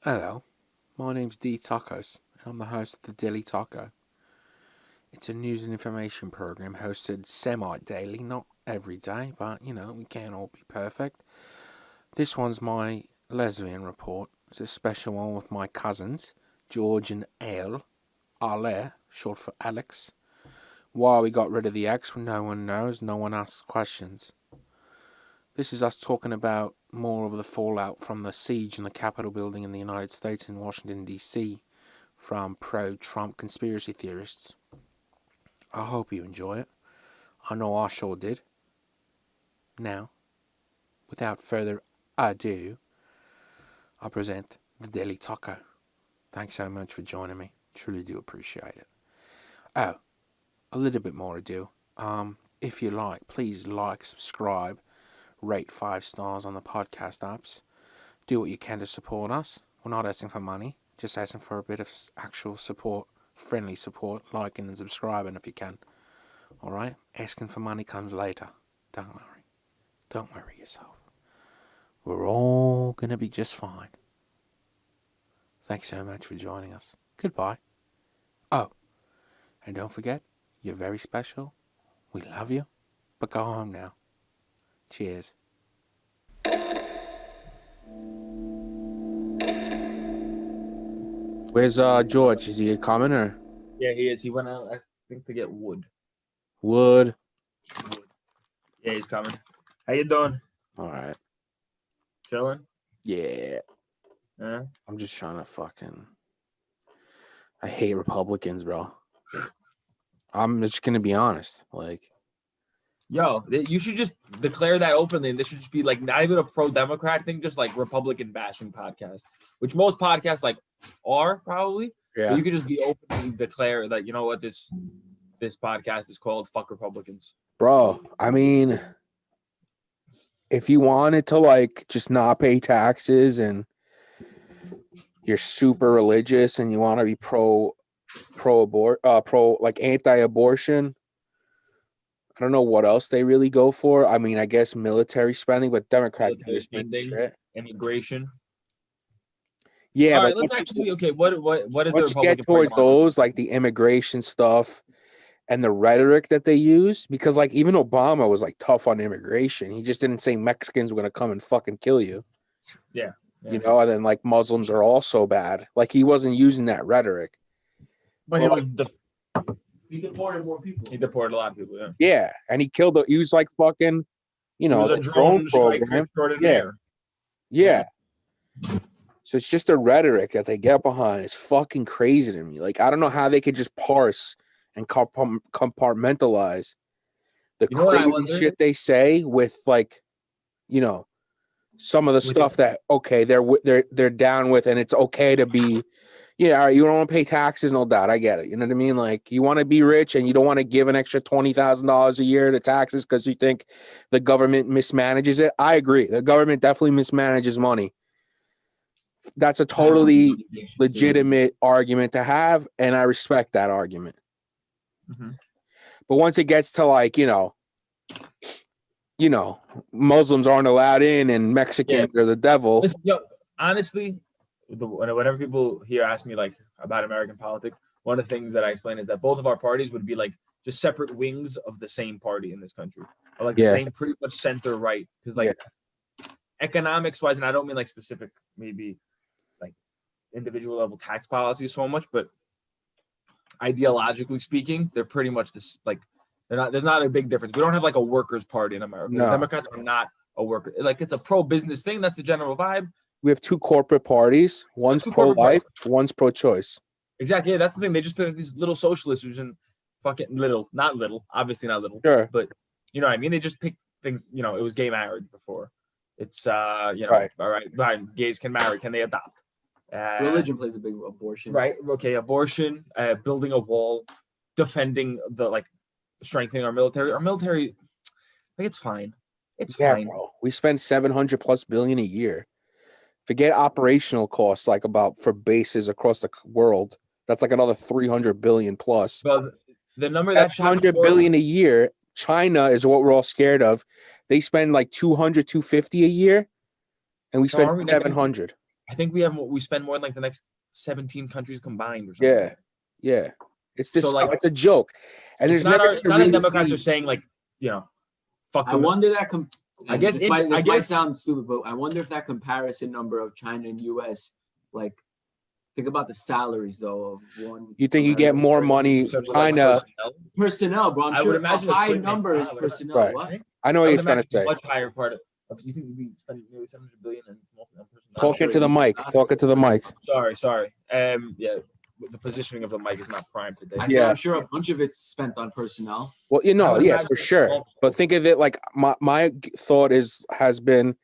Hello, my name's D Tacos, and I'm the host of the Daily Taco. It's a news and information program hosted semi-daily, not every day, but we can't all be perfect. This one's my lesbian report. It's a special one with my cousins, George and Ale, short for Alex. Why we got rid of the X, no one knows, no one asks questions. This is us talking about more of the fallout from the siege in the Capitol building in the United States in Washington, D.C. from pro-Trump conspiracy theorists. I hope you enjoy it. I know I sure did. Now, without further ado, I present the Daily Taco. Thanks so much for joining me. Truly do appreciate it. Oh, a little bit more ado. If you like, please like, subscribe, rate 5 stars on the podcast apps. Do what you can to support us. We're not asking for money, just asking for a bit of actual support, friendly support, liking and subscribing if you can. Alright? Asking for money comes later. Don't worry. Don't worry yourself. We're all gonna be just fine. Thanks so much for joining us. Goodbye. Oh, and don't forget, you're very special. We love you. But go home now. Cheers. Where's George? Is he coming or? Yeah, he is. He went out, I think, to get wood. Wood. Yeah, he's coming. How you doing? All right. Chilling? Yeah. Yeah. I'm just trying to I hate Republicans, bro. I'm just gonna be honest. Yo, you should just declare that openly. And this should just be like not even a pro-Democrat thing, just like Republican bashing podcast, which most podcasts are probably. Yeah. But you could just be openly declare that, you know what, this podcast is called Fuck Republicans. Bro, I mean, if you wanted to just not pay taxes and you're super religious and you want to be anti-abortion, I don't know what else they really go for. I mean, I guess military spending, but Democrats Military spending, shit. Immigration. Yeah, all right, let's actually what is the Republican you get towards those, like the immigration stuff and the rhetoric that they use, because even Obama was tough on immigration. He just didn't say Mexicans were gonna come and fucking kill you. Yeah. And then Muslims are also bad. He wasn't using that rhetoric. But he deported more people. He deported a lot of people, yeah. Yeah, and he was fucking, he was a drone strike extraordinaire. Yeah. So it's just a rhetoric that they get behind. It's fucking crazy to me. I don't know how they could just parse and compartmentalize the crazy shit they say with some of the stuff that they're down with, and it's okay to be, all right, you don't want to pay taxes, no doubt, I get it. You know what I mean? You want to be rich and you don't want to give an extra $20,000 a year to taxes because you think the government mismanages it. I agree. The government definitely mismanages money. That's a totally legitimate argument to have, and I respect that argument. Mm-hmm. But once it gets to Muslims aren't allowed in and Mexicans are the devil. Listen, honestly, whenever people here ask me about American politics, one of the things that I explain is that both of our parties would be just separate wings of the same party in this country, or the same pretty much center right, because economics wise, and I don't mean specific maybe individual level tax policy so much, but ideologically speaking, they're pretty much this there's not a big difference. We don't have a workers' party in America. No. Democrats are not a worker. It's a pro-business thing. That's the general vibe. We have two corporate parties. One's pro-life, one's pro-choice. Exactly. Yeah, that's the thing. They just pick these little socialists who's in fucking not little, obviously not little. Sure. But you know what I mean? They just pick things, it was gay marriage before. It's right. All right, fine. Gays can marry. Can they adopt? Religion plays a big abortion. Right. Okay. Abortion, building a wall, defending strengthening our military. Our military, it's fine. It's fine. Bro. We spend $700+ billion a year. Forget operational costs, for bases across the world. That's another $300 billion plus. Well, the number that $100 billion a year. China is what we're all scared of. They spend $200, $250 a year, and we spend $700. I think we spend more than like the next 17 countries combined or something. Yeah. It's this. So, like, it's a joke, and it's there's not never it's not really like Democrats are saying like, fuck. I wonder that. I guess this might sound stupid, but I wonder if that comparison number of China and U.S. like. Think about the salaries though of one. You think you get more money? China personnel, bro. I'm sure a high number is personnel. Right. What? I know what you're trying to say. Much higher part of. You think we spend nearly 700 billion and it's mostly on personnel? Talking to the mic. Talking to the mic. Sorry. Yeah. The positioning of the mic is not prime today. I'm sure a bunch of it's spent on personnel. Well, for sure. But think of it like my thought has been,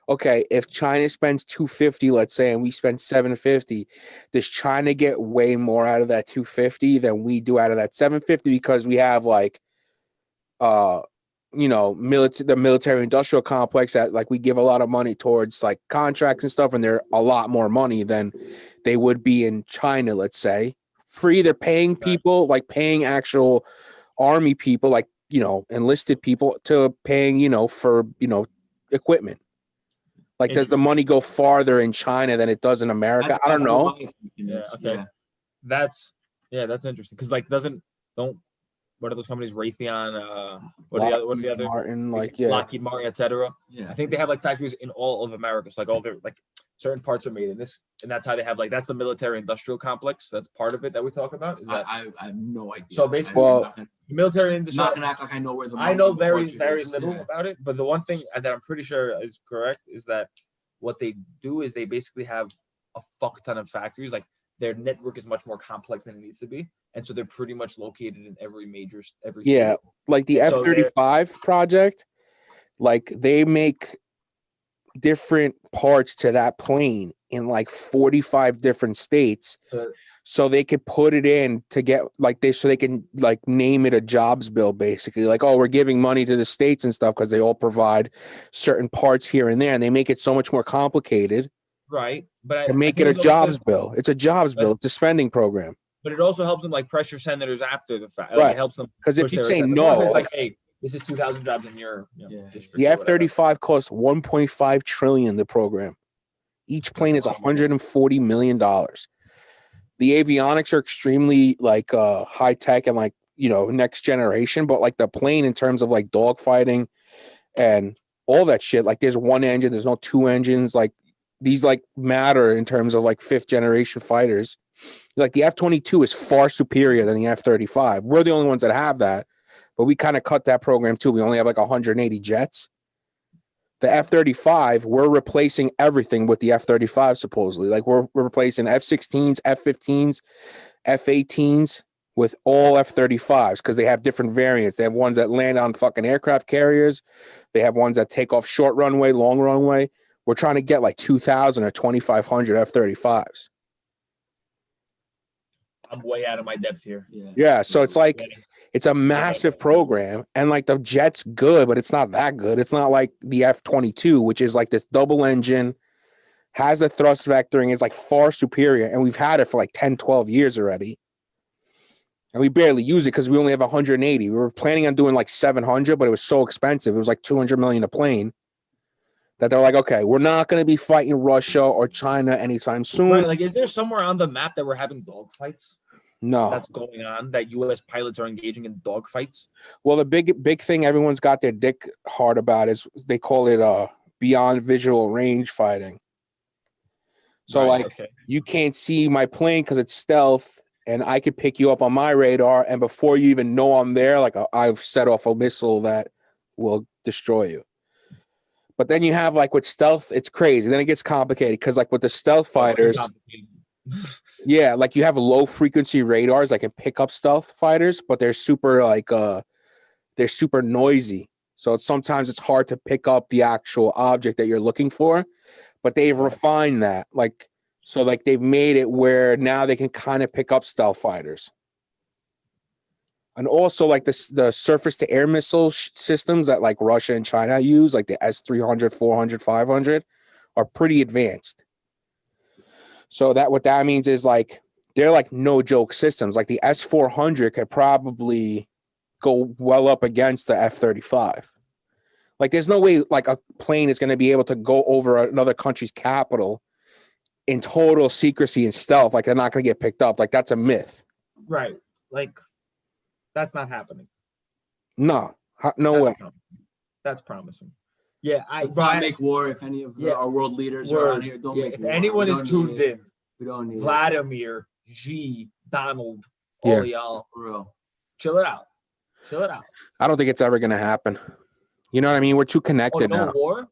okay, if China spends 250, let's say, and we spend 750, does China get way more out of that 250 than we do out of that 750 because we have like, the military industrial complex that like we give a lot of money towards like contracts and stuff, and they're a lot more money than they would be in China, let's say. Free, they're paying people, like paying actual army people, like, enlisted people to paying, for, equipment. Like, does the money go farther in China than it does in America? I don't know. Yeah, okay. Yeah. That's interesting. Because like what are those companies? Raytheon, what are the other Martin, Lockheed Martin, etc. Yeah. I think they have like factories in all of America. So like all their like certain parts are made in this, and that's how they have like that's the military industrial complex. That's part of it that we talk about. Is that I have no idea. So basically, the military industry. Not gonna act like I know where the. I know very little about it, but the one thing that I'm pretty sure is correct is that what they do is they basically have a fuck ton of factories. Like their network is much more complex than it needs to be, and so they're pretty much located in every state. Like the F-35 project, like they make different parts to that plane in like 45 different states, so they could put it in to get so they can like name it a jobs bill, basically like, oh, we're giving money to the states and stuff because they all provide certain parts here and there, and they make it so much more complicated. Right, but to make it a jobs bill. It's a jobs bill. It's a spending program. But it also helps them like pressure senators after the fact. Right. It helps them because if you say no, like, hey, this is 2,000 jobs in your district. The F-35 costs $1.5 trillion. The program, each plane is $140 million. The avionics are extremely like high tech and like next generation, but like the plane in terms of like dogfighting and all that shit, like there's one engine, there's no two engines, like. These like matter in terms of like fifth generation fighters. Like the F-22 is far superior than the F-35. We're the only ones that have that, but we kind of cut that program too. We only have like 180 jets. The F-35, we're replacing everything with the F-35 supposedly. Like we're replacing F-16s, F-15s, F-18s with all F-35s because they have different variants. They have ones that land on fucking aircraft carriers. They have ones that take off short runway, long runway. We're trying to get like 2,000 or 2,500 F-35s. I'm way out of my depth here. Yeah. So it's like, it's a massive program, and like the jet's good, but it's not that good. It's not like the F-22, which is like this double engine, has a thrust vectoring, is like far superior. And we've had it for like 10, 12 years already. And we barely use it because we only have 180. We were planning on doing like 700, but it was so expensive. It was like $200 million a plane. That they're like, okay, we're not going to be fighting Russia or China anytime soon. Right, like, is there somewhere on the map that we're having dogfights? No, that's going on. That U.S. pilots are engaging in dogfights. Well, the big thing everyone's got their dick hard about is they call it beyond visual range fighting. So you can't see my plane because it's stealth, and I could pick you up on my radar, and before you even know I'm there, like I've set off a missile that will destroy you. But then you have like with stealth, it's crazy. Then it gets complicated because like with the stealth fighters, yeah, like you have low frequency radars that can pick up stealth fighters, but they're super they're super noisy. So sometimes it's hard to pick up the actual object that you're looking for. But they've refined that, so they've made it where now they can kind of pick up stealth fighters. And also, like the surface-to-air missile systems that like Russia and China use, like the S-300, 400, 500, are pretty advanced. So what that means is like they're like no joke systems. Like the S-400 could probably go well up against the F-35. Like there's no way like a plane is going to be able to go over another country's capital in total secrecy and stealth, like they're not going to get picked up. Like that's a myth. Right. Like that's not happening. No, no way. That's promising. Yeah, Let's not make war. If any of our world leaders are on here, don't make if war. anyone is tuned in, we don't need Vladimir, G, Donald, all of y'all, for real. Chill it out. I don't think it's ever going to happen. You know what I mean? We're too connected now. War?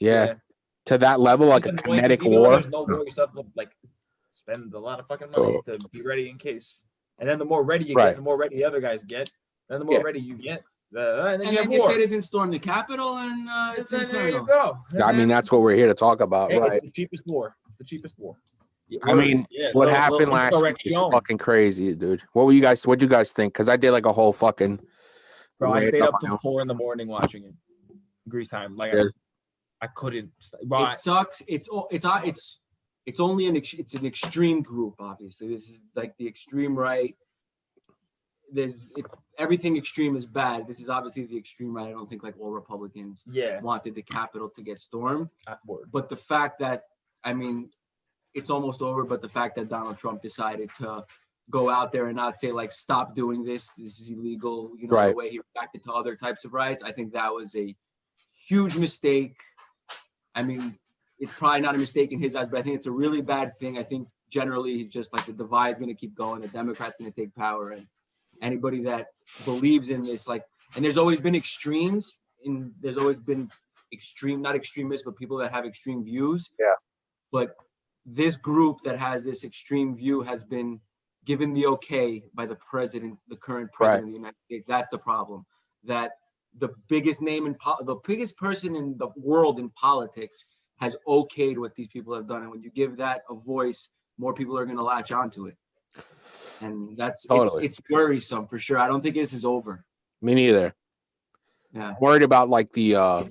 Yeah. To that level, like a kinetic war. There's no war. You still have to like spend a lot of fucking money to be ready in case. And then the more ready you get, the more ready the other guys get. Then the more ready you get, and then the citizens storm the Capitol, and there you go. I mean, that's what we're here to talk about, right? It's the cheapest war. I mean, what happened last week is fucking crazy, dude. What'd you guys think? Because I did like a whole fucking. Bro, I stayed up till 4 a.m. watching it. Greece time, like I couldn't. Bro, it sucks. It's only an extreme group. Obviously, this is like the extreme right. Everything extreme is bad. This is obviously the extreme right. I don't think like all Republicans wanted the Capitol to get stormed. But the fact that, I mean, it's almost over. But the fact that Donald Trump decided to go out there and not say like, stop doing this. This is illegal. You know, the way he reacted to other types of riots. I think that was a huge mistake. I mean, it's probably not a mistake in his eyes, but I think it's a really bad thing. I think generally he's just like the divide's going to keep going. The Democrats going to take power, and anybody that believes in this, like, and there's always been extremes, and there's always been not extremists, but people that have extreme views. Yeah. But this group that has this extreme view has been given the okay by the president, the current president of the United States. That's the problem. That the biggest name the biggest person in the world in politics has okayed what these people have done. And when you give that a voice, more people are going to latch onto it. And that's it's worrisome for sure. I don't think this is over. Me neither. Yeah. I'm worried about like the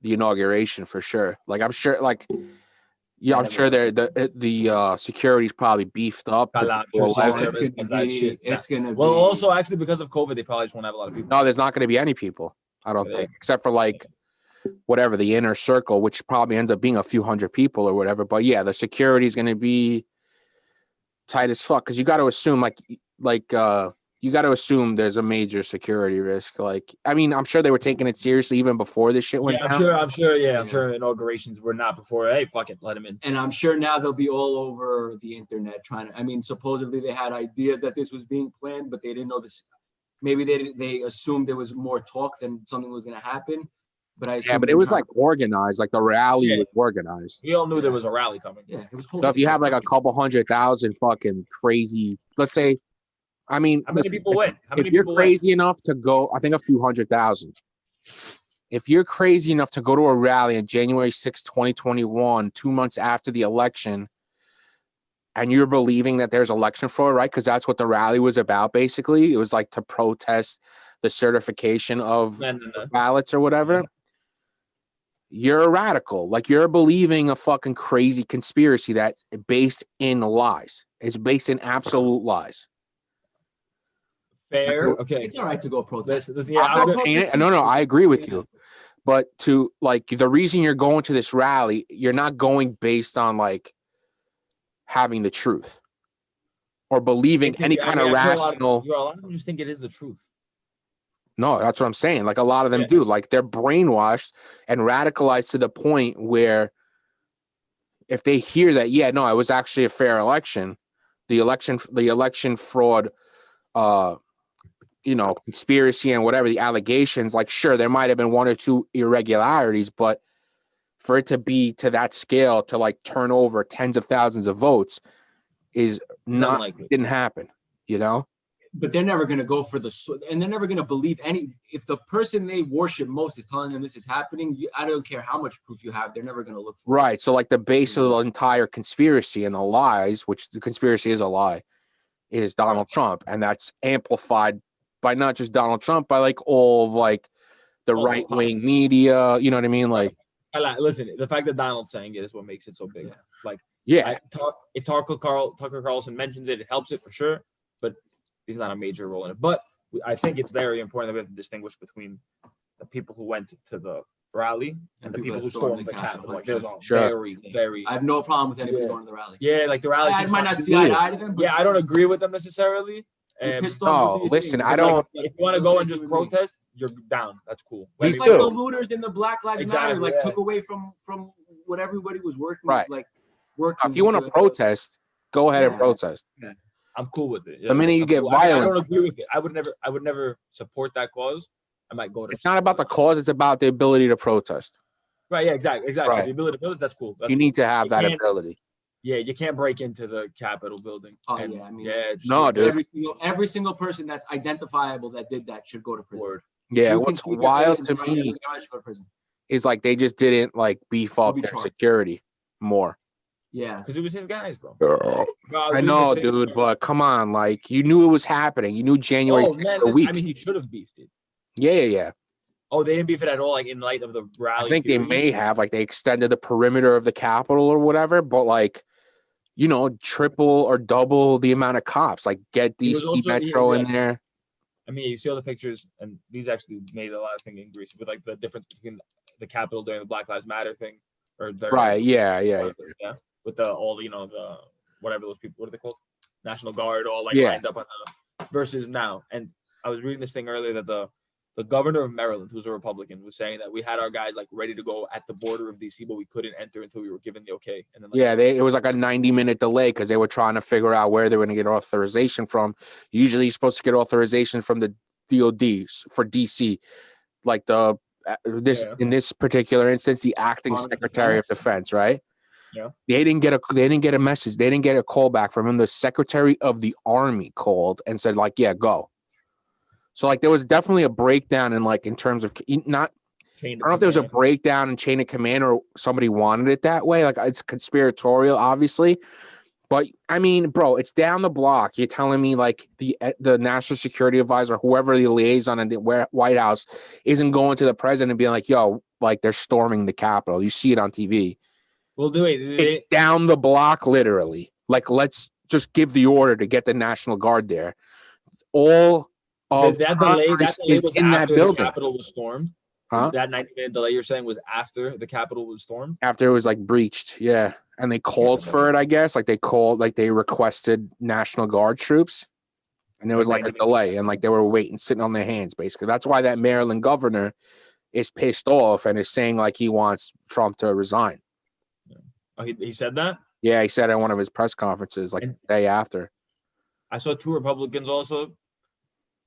inauguration for sure. Like I'm sure I'm sure the security's probably beefed up. It's gonna be. Well, also actually because of COVID, they probably just won't have a lot of people. No, there's not going to be any people. I don't think, except for like whatever the inner circle, which probably ends up being a few hundred people or whatever. But yeah, the security is going to be tight as fuck because you got to assume you got to assume there's a major security risk. Like, I mean, I'm sure they were taking it seriously even before this shit went down. I'm sure inaugurations were not before. Hey, fuck it, let him in. And I'm sure now they'll be all over the internet trying to. I mean, supposedly they had ideas that this was being planned, but they didn't know this. Maybe they assumed there was more talk than something was going to happen. But but it was like organized. Like the rally was organized. We all knew there was a rally coming. Yeah, it was. So if you have like a couple 100,000 fucking crazy, let's say. I mean, how many people went? If you're crazy enough to go, I think a few 100,000. If you're crazy enough to go to a rally on January 6, 2021, 2 months after the election, and you're believing that there's election fraud, right? Because that's what the rally was about, basically. It was like to protest the certification of ballots or whatever. You're a radical. Like, you're believing a fucking crazy conspiracy that's based in lies. It's based in absolute lies. Fair. Okay. It's all right to go protest. No, I agree with you. But to like the reason you're going to this rally, you're not going based on like having the truth or believing any kind of rational. A lot of them just think it is the truth. No, that's what I'm saying. Like a lot of them do. Like they're brainwashed and radicalized to the point where if they hear that, it was actually a fair election, the election fraud, conspiracy and whatever the allegations, like, sure, there might have been one or two irregularities, but for it to be to that scale, to like turn over tens of thousands of votes is not likely. Didn't happen, But they're never going to go for and they're never going to believe if the person they worship most is telling them this is happening, I don't care how much proof you have, they're never going to look for it. Right. So like the base of the entire conspiracy and the lies, which the conspiracy is a lie, is Donald Trump. And that's amplified by not just Donald Trump, by like all of like the right-wing media, you know what I mean? Like, listen, the fact that Donald's saying it is what makes it so big. Yeah. If Tucker Carlson mentions it, it helps it for sure, but he's not a major role in it. But I think it's very important that we have to distinguish between the people who went to the rally and the people who stormed the Capitol. Like, there's all sure. very. I have no problem with anybody going to the rally. Yeah, like the rally. I might not see eye to eye to them. Yeah, I don't agree with them necessarily. No, listen, I don't. Like, if you want to go and just protest, you're down. That's cool. Just like the looters in the Black Lives Matter, like took away from what everybody was working with, like working. If you want to protest, go ahead and protest. Yeah. I'm cool with it. The minute you get violent, I don't agree with it. I would never support that cause. I might go to. It's not about the cause; it's about the ability to protest. Right. Yeah. Exactly. Right. The ability to build. That's cool. You need to have that ability. Yeah, you can't break into the Capitol building. Oh yeah, I mean, no, dude. Every single person that's identifiable that did that should go to prison. Word. Yeah, what's wild to me is like they just didn't like beef up their security more. Yeah, because it was his guys, bro. I know, dude, but come on, like you knew it was happening. You knew January 6th a week. I mean, he should have beefed it. Yeah. Oh, they didn't beef it at all, like in light of the rally. I think they may have, like they extended the perimeter of the Capitol or whatever, but like, you know, triple or double the amount of cops. Like get DC Metro in there. I mean, you see all the pictures, and these actually made a lot of things in Greece with like the difference between the Capitol during the Black Lives Matter thing, or right, yeah. With the whatever those people, what are they called? National Guard, all like lined up on the versus now. And I was reading this thing earlier that the governor of Maryland, who's a Republican, was saying that we had our guys like ready to go at the border of DC, but we couldn't enter until we were given the okay. And then it was like a 90-minute delay because they were trying to figure out where they were going to get authorization from. Usually, you're supposed to get authorization from the DOD for DC, like in this particular instance, the acting Secretary of Defense, right? Yeah. They didn't get a message. They didn't get a call back from him. The Secretary of the Army called and said, like, yeah, go. So like there was definitely a breakdown in terms of I don't know if there was a breakdown in chain of command or somebody wanted it that way. Like it's conspiratorial, obviously. But I mean, bro, it's down the block. You're telling me like the national security advisor, whoever the liaison in the White House, isn't going to the president and being like, yo, like they're storming the Capitol. You see it on TV. We'll do it. It's down the block, literally. Like, let's just give the order to get the National Guard there. All of that delay was in that building. The Capitol was stormed. Huh? That 90-minute delay you're saying was after the Capitol was stormed? After it was like breached, yeah. And they called for it, I guess. Like they requested National Guard troops. And there was like a delay, and like they were waiting, sitting on their hands, basically. That's why that Maryland governor is pissed off and is saying like he wants Trump to resign. Oh, he said that? Yeah, he said at one of his press conferences, like the day after. I saw 2 Republicans also,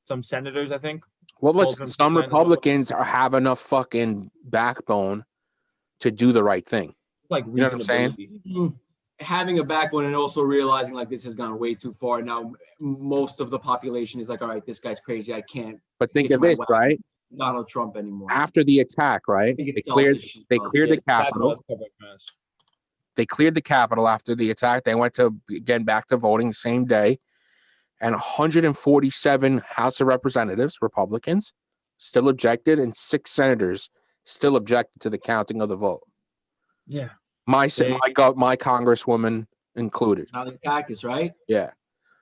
some senators, I think. Well, listen, some Republicans have enough fucking backbone to do the right thing. Like, you know what I'm saying? Having a backbone and also realizing like this has gone way too far. Now, most of the population is like, all right, this guy's crazy. I can't. But think of this, right? Donald Trump anymore. After the attack, right? They cleared the Capitol. They cleared the Capitol after the attack. They went to back to voting the same day. And 147 House of Representatives, Republicans, still objected, and 6 senators still objected to the counting of the vote. Yeah. My congresswoman included. Caucus, right? Yeah.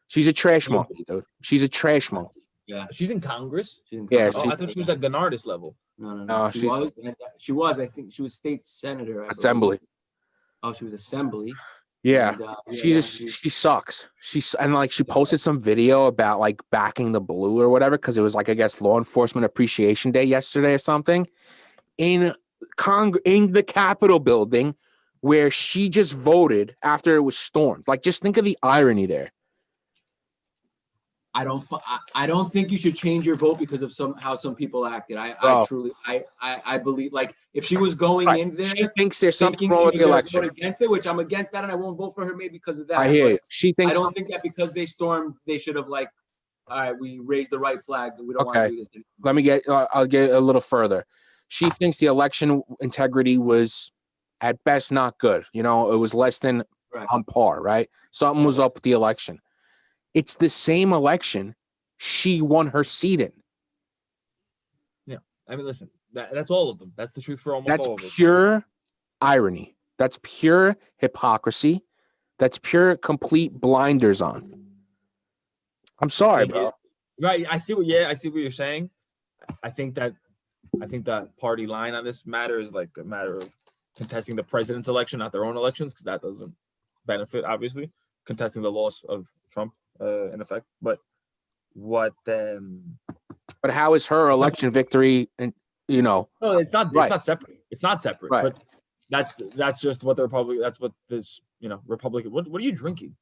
She's a trash monkey, dude. She's a trash monkey. Yeah. She's in Congress? Yeah. I thought she was at Gennard's level. No. She was. I think she was state senator. Assembly. Oh, she was assembly. Yeah, and, she sucks. She posted some video about like backing the blue or whatever because it was like I guess Law Enforcement Appreciation Day yesterday or something in the Capitol building where she just voted after it was stormed. Like, just think of the irony there. I don't think you should change your vote because of how some people acted. I truly believe like if she was going in there, she thinks there's something wrong with the election against it, which I'm against that, and I won't vote for her maybe because of that. I hear you. She thinks I don't think that because they stormed, they should have like, all right, we raised the right flag. We don't want to do this anymore. I'll get a little further. She thinks the election integrity was at best not good. You know, it was less than on par. Right? Something was up with the election. It's the same election she won her seat in. Yeah. I mean, listen, that's all of them. That's the truth for almost all of them. That's pure irony. That's pure hypocrisy. That's pure complete blinders on. I'm sorry, bro. Right. I see what you're saying. I think that I think the party line on this matter is like a matter of contesting the president's election, not their own elections, because that doesn't benefit, obviously. Contesting the loss of Trump, in effect. But what? But how is her election victory? And no, it's not. right. It's not separate. It's not separate. Right. But that's just what the Republican. That's what this Republican. What are you drinking?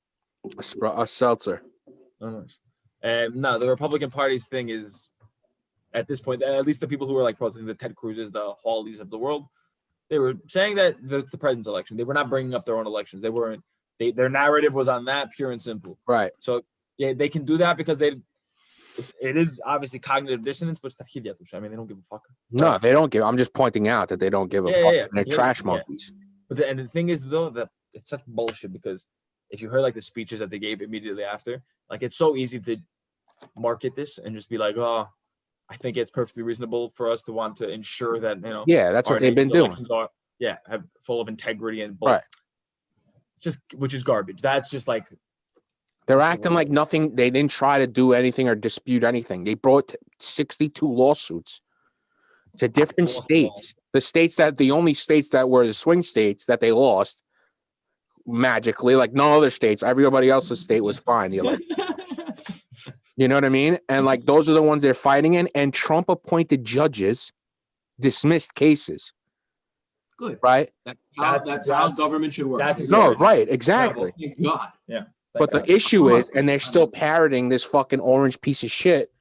A seltzer. Oh, nice. No, the Republican Party's thing is, at this point, at least the people who are like protesting, the Ted Cruz's, the Hawleys of the world, they were saying that it's the president's election. They were not bringing up their own elections. They weren't. Their narrative was on that, pure and simple. Right. So yeah, they can do that because it is obviously cognitive dissonance, but it's I mean, they don't give a fuck. No, they don't give. I'm just pointing out that they don't give a fuck. Yeah. They're trash monkeys. But the thing is, though, that it's such bullshit because if you heard like the speeches that they gave immediately after, like it's so easy to market this and just be like, oh, I think it's perfectly reasonable for us to want to ensure that Yeah, that's what they've been doing. Have full of integrity and right. Just which is garbage. That's just like they're acting like nothing. They didn't try to do anything or dispute anything. They brought 62 lawsuits to different states. The only states that were the swing states that they lost magically, like no other states. Everybody else's state was fine. You know what I mean? And like those are the ones they're fighting in. And Trump appointed judges, dismissed cases. Good. Right? That's how government should work. Right, exactly. Thank God. Yeah. But the issue is, and they're still parroting this fucking orange piece of shit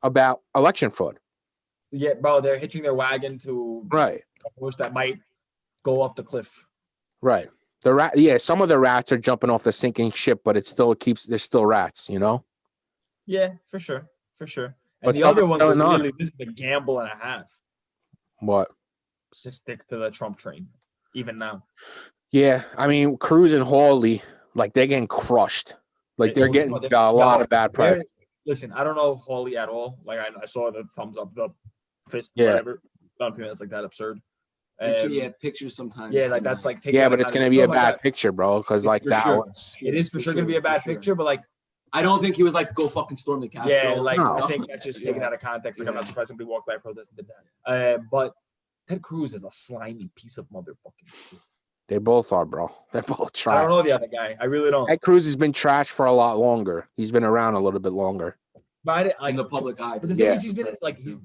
about election fraud. Yeah, bro, they're hitching their wagon to right a horse that might go off the cliff. Right. Some of the rats are jumping off the sinking ship, but there's still rats, Yeah, for sure. And but the other one this is a gamble and a half. What? To stick to the Trump train, even now. Yeah, I mean, Cruz and Hawley, like they're getting crushed. Like they're getting a lot of bad press. Listen, I don't know Hawley at all. Like I saw the thumbs up, the fist, whatever. I don't think that's like that absurd. Pictures sometimes. Yeah, like that's like but it's gonna be a bad picture, bro. Because like that was. It is for sure gonna be a bad picture, but like. I don't think he was like, go fucking storm the Capitol. Yeah, like I think that's just taken out of context. Like I'm not surprised somebody walked by a protest and did that. But Ted Cruz is a slimy piece of motherfucking shit. They both are, bro. They're both trash. I don't know the other guy. I really don't. Ted Cruz has been trash for a lot longer. He's been around a little bit longer. But in the public eye. But the thing is, he's been like, he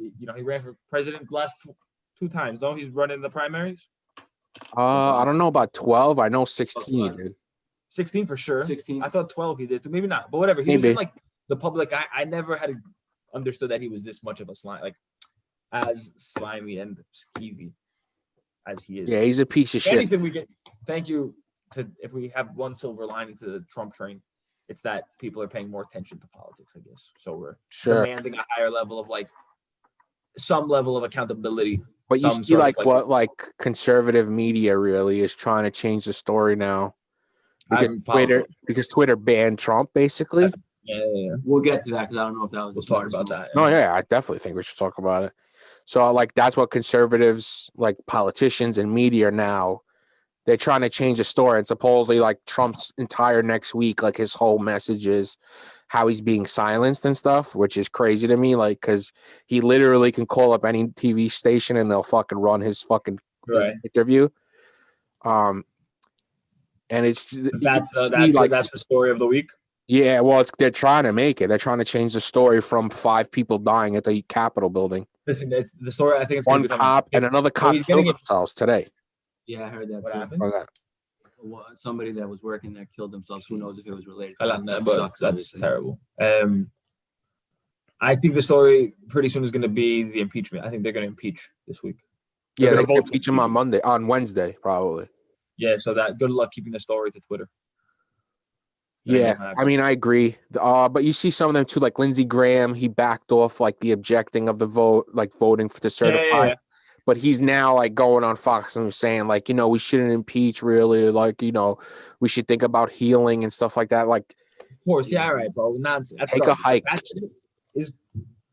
ran for president last 2 times. No, he's running the primaries. I don't know about 12. I know 16 he did. 16 for sure. 16. I thought 12 he did too. Maybe not. But whatever. He was in like the public eye. I never had understood that he was this much of a slime, like as slimy and skeevy as he is. Yeah, he's a piece of shit. Anything we get. Thank you to if we have one silver lining to the Trump train, it's that people are paying more attention to politics, I guess. So we're demanding a higher level of like some level of accountability. But you see what like conservative media really is trying to change the story now. Because Twitter banned Trump, basically. Yeah. We'll get to that because I don't know if that was. We'll talk about that. No, I definitely think we should talk about it. So, like, that's what conservatives, like politicians and media now, they're trying to change the story. And supposedly, like, Trump's entire next week, like, his whole message is how he's being silenced and stuff, which is crazy to me. Like, because he literally can call up any TV station and they'll fucking run his fucking interview. And it's that's the story of the week. Yeah, well, they're trying to make it. They're trying to change the story from 5 people dying at the Capitol building. Listen, it's the story. I think it's one cop and another cop killed themselves today. Yeah, I heard that. What happened? Somebody that was working there killed themselves. Who knows if it was related? That's terrible. I think the story pretty soon is going to be the impeachment. I think they're going to impeach this week. They're going to impeach him on Wednesday, probably. Yeah, so good luck keeping the story to Twitter. Yeah, I mean, I agree. But you see some of them too, like Lindsey Graham. He backed off like the objecting of the vote, like voting to certify. Yeah. But he's now like going on Fox and saying like, we shouldn't impeach really. Like, we should think about healing and stuff like that. Like, of course, yeah, all right, bro. Nonsense. That's take a hike. That shit is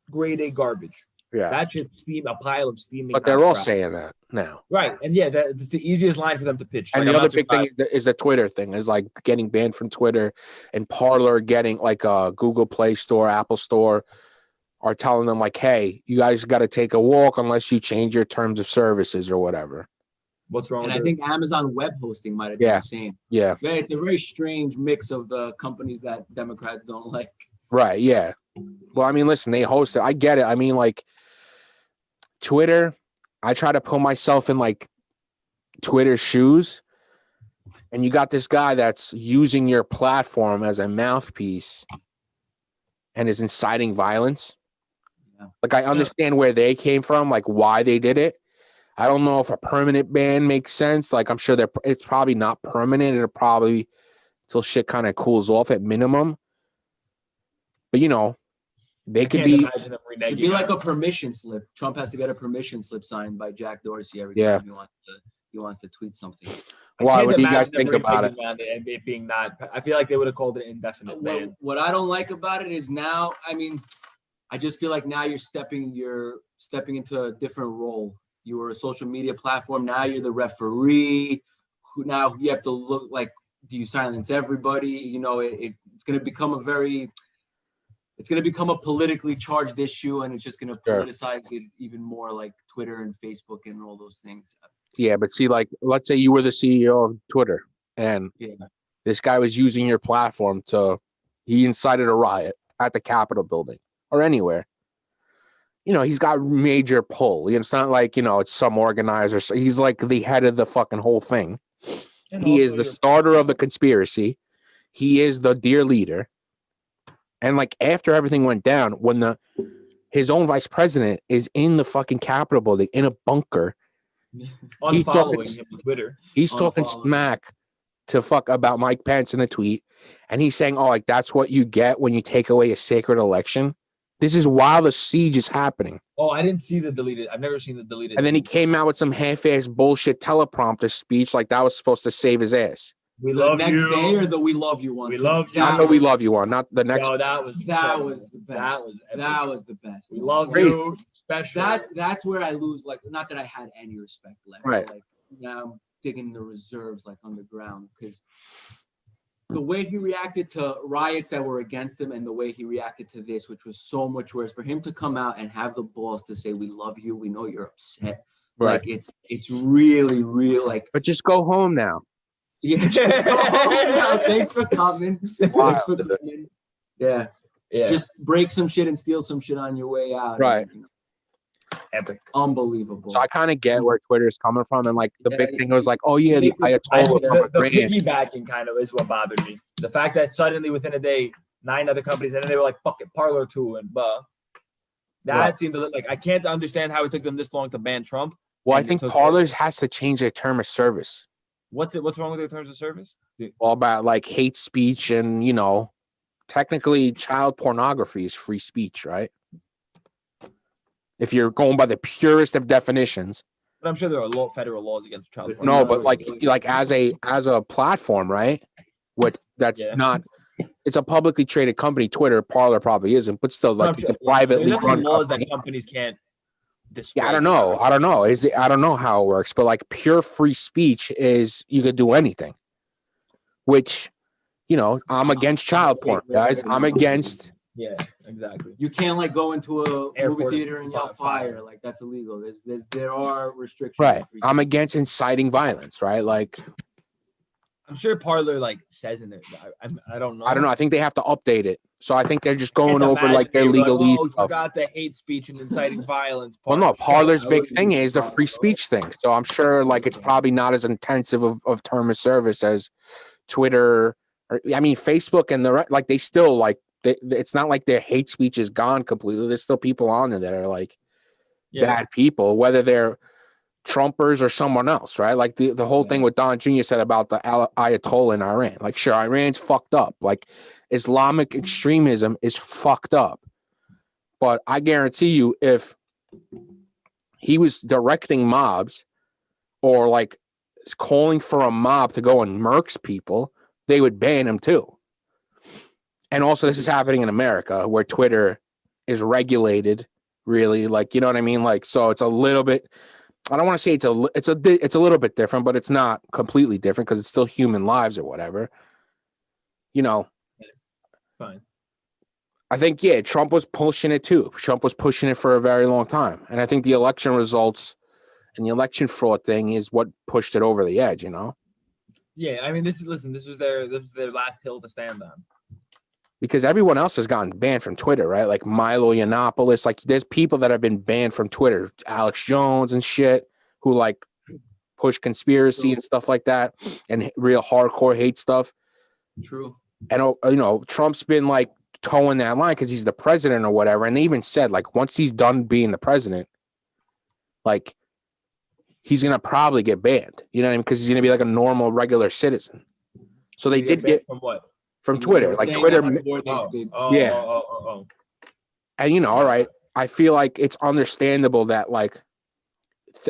grade A garbage. Yeah, that should steam a pile of steaming. But they're all saying that now, right? And yeah, that's the easiest line for them to pitch. And the other big thing is the Twitter thing, is like getting banned from Twitter, and Parler getting like a Google Play Store, Apple Store, are telling them like, hey, you guys got to take a walk unless you change your terms of services or whatever. What's wrong? And with I think Amazon Web Hosting might have done the same. Yeah. It's a very strange mix of the companies that Democrats don't like. Right. Yeah. Well, I mean, listen, they host it. I get it. I mean, like Twitter, I try to put myself in like Twitter's shoes, and you got this guy that's using your platform as a mouthpiece and is inciting violence. Yeah. Like, I understand where they came from, like why they did it. I don't know if a permanent ban makes sense. Like, I'm sure it's probably not permanent. It'll probably till shit kind of cools off at minimum. But you know, they could be. Should be like a permission slip. Trump has to get a permission slip signed by Jack Dorsey every time he wants to tweet something. Why? What do you guys think about it? It being not. I feel like they would have called it indefinite ban. What I don't like about it is now. I mean, I just feel like now you're stepping into a different role. You were a social media platform. Now you're the referee. Who now you have to look like, do you silence everybody? You know, it's going to become a politically charged issue, and it's just going to politicize it even more, like Twitter and Facebook and all those things. Yeah, but see, like, let's say you were the CEO of Twitter, and this guy was using your platform he incited a riot at the Capitol building or anywhere. You know, he's got major pull. It's not like, it's some organizer. So he's like the head of the fucking whole thing. And he is the starter of the conspiracy. He is the dear leader. And like after everything went down, when his own vice president is in the fucking Capitol building in a bunker, unfollowing him on Twitter. He's talking smack to fuck about Mike Pence in a tweet. And he's saying, oh, like that's what you get when you take away a sacred election. This is while the siege is happening. Oh, I didn't see the deleted. I've never seen the deleted. And then he came out with some half-ass bullshit teleprompter speech like that was supposed to save his ass. We love you. Next day or the we love you one? We love you. Not the we love you one. Not the next. No, that was the best. That was the best. We love you. Special. That's where I lose. Like, not that I had any respect left. Right. Like now I'm digging the reserves like underground because the way he reacted to riots that were against him and the way he reacted to this, which was so much worse, for him to come out and have the balls to say, we love you. We know you're upset. Right. Like it's really, real. Like, but just go home now. Yeah. Just go home now. Thanks for coming. Thanks for coming. Yeah. Just break some shit and steal some shit on your way out. Right. And, epic. Unbelievable. So I kind of get where Twitter is coming from, and like the big thing was like, oh yeah, the Ayatollah. The piggybacking kind of is what bothered me. The fact that suddenly within a day, 9 other companies, and then they were like, fuck it, Parler too, and that seemed to look like, I can't understand how it took them this long to ban Trump. Well, I think Parler has to change their term of service. What's wrong with their terms of service? All about like hate speech and technically child pornography is free speech, right? If you're going by the purest of definitions. But I'm sure there are federal laws against child pornography. No, but like as a platform, right? Not. It's a publicly traded company. Twitter, Parler probably isn't, but still, like it's a privately run laws that companies can't display. Yeah, I don't know. I don't know how it works, but like pure free speech is you could do anything. Which, I'm against child porn, guys. I'm against. Yeah, exactly. You can't like go into a movie theater and yell fire. Like that's illegal. There are restrictions. Right. I'm against inciting violence. Right. Like, I'm sure Parler like says in there. I don't know. I don't know. I think they have to update it. So I think they're just going over like their legalese stuff. You got the hate speech and inciting violence. Well, no. Parler's big thing is the free speech thing. So I'm sure like it's probably not as intensive of term of service as Twitter. Facebook and like they still like. It's not like their hate speech is gone completely. There's still people on there that are like bad people, whether they're Trumpers or someone else, right? Like the whole thing with Don Jr. said about the Ayatollah in Iran. Like, sure, Iran's fucked up. Like, Islamic extremism is fucked up. But I guarantee you, if he was directing mobs or like calling for a mob to go and murks people, they would ban him too. And also, this is happening in America where Twitter is regulated, really. Like, you know what I mean? Like, so it's a little bit. I don't want to say it's a little bit different, but it's not completely different because it's still human lives or whatever. Fine. I think, yeah, Trump was pushing it too. Trump was pushing it for a very long time. And I think the election results and the election fraud thing is what pushed it over the edge, you know? Yeah, I mean, this was their last hill to stand on. Because everyone else has gotten banned from Twitter, right? Like Milo Yiannopoulos, like there's people that have been banned from Twitter, Alex Jones and shit, who like push conspiracy and stuff like that, and real hardcore hate stuff. True. And you know, Trump's been like towing that line because he's the president or whatever. And they even said like once he's done being the president, like he's gonna probably get banned. You know what I mean? Because he's gonna be like a normal, regular citizen. So they did get from what? From Twitter, like Twitter. Yeah. And you know, all right. I feel like it's understandable that like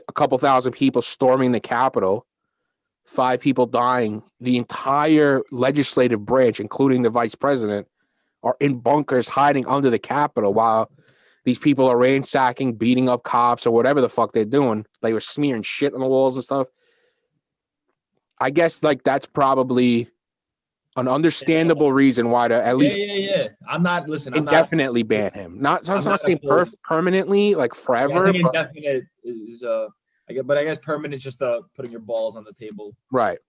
a couple thousand people storming the Capitol, 5 people dying, the entire legislative branch, including the vice president, are in bunkers hiding under the Capitol while these people are ransacking, beating up cops or whatever the fuck they're doing. They were smearing shit on the walls and stuff. I guess like that's probably an understandable reason why to at least I'm not indefinitely ban him. Not saying permanently, like forever. I think indefinite is but I guess permanent is just putting your balls on the table. Right.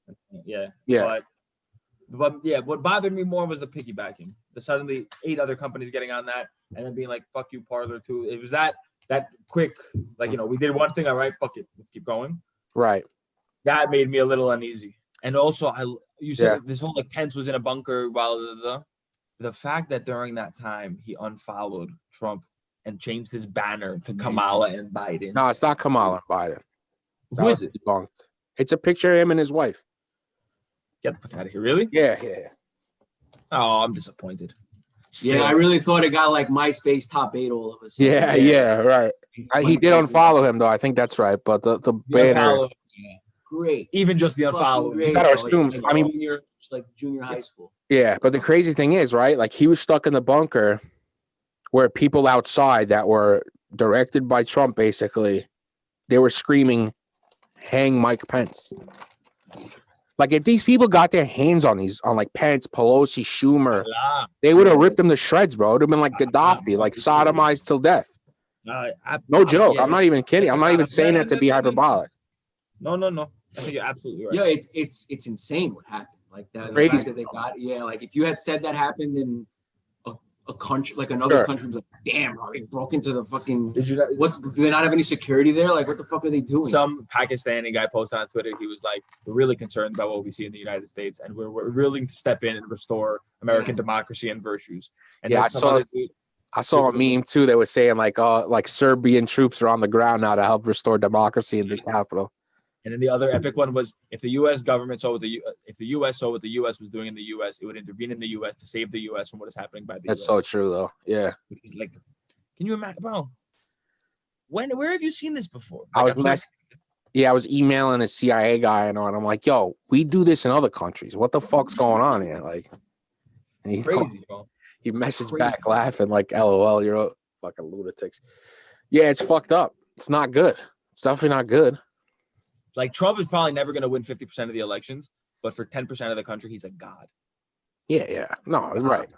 Yeah. Yeah. But yeah, what bothered me more was the piggybacking. The suddenly 8 other companies getting on that and then being like, fuck you, Parler too. It was that quick, like, you know, we did one thing, all right, fuck it, let's keep going. Right. That made me a little uneasy. And also you said this whole like Pence was in a bunker while the fact that during that time he unfollowed Trump and changed his banner to Kamala and Biden. No, it's not Kamala and Biden. Who is it? Debunked. It's a picture of him and his wife. Get the fuck out of here. Really? Yeah. Oh, I'm disappointed. Still. Yeah, I really thought it got like MySpace top 8 all of a sudden. Yeah, right. He did unfollow him though. I think that's right. But the banner. Great. Even just the unfollow. Like junior high school. Yeah, but the crazy thing is, right? Like he was stuck in the bunker where people outside that were directed by Trump, basically, they were screaming, "Hang Mike Pence." Like if these people got their hands on like Pence, Pelosi, Schumer, they would have ripped them to shreds, bro. It would have been like Gaddafi, like sodomized till death. No joke. I'm not even kidding. I'm not even saying that to be hyperbolic. No. I think you're absolutely right. Yeah, it's insane what happened. Like that, the fact that they got, like if you had said that happened in a country, like another country, like, damn, bro, they broke into the fucking. Do they not have any security there? Like, what the fuck are they doing? Some Pakistani guy posted on Twitter. He was like, "We're really concerned about what we see in the United States, and we're willing to step in and restore American democracy and virtues." And I saw a meme too that was saying like Serbian troops are on the ground now to help restore democracy in the capital. And then the other epic one was if the U.S. government saw what the U.S. saw what the U.S. was doing in the U.S., it would intervene in the U.S. to save the U.S. from what is happening by the U.S. That's so true, though. Yeah. Like, can you imagine, bro? Where have you seen this before? I was emailing a CIA guy and I'm like, yo, we do this in other countries. What the fuck's going on here? Like, and he crazy, bro. He messaged back laughing like, LOL, you're fucking lunatics. Yeah, it's fucked up. It's not good. It's definitely not good. Like Trump is probably never going to win 50% of the elections, but for 10% of the country, he's a god. Yeah. No, right.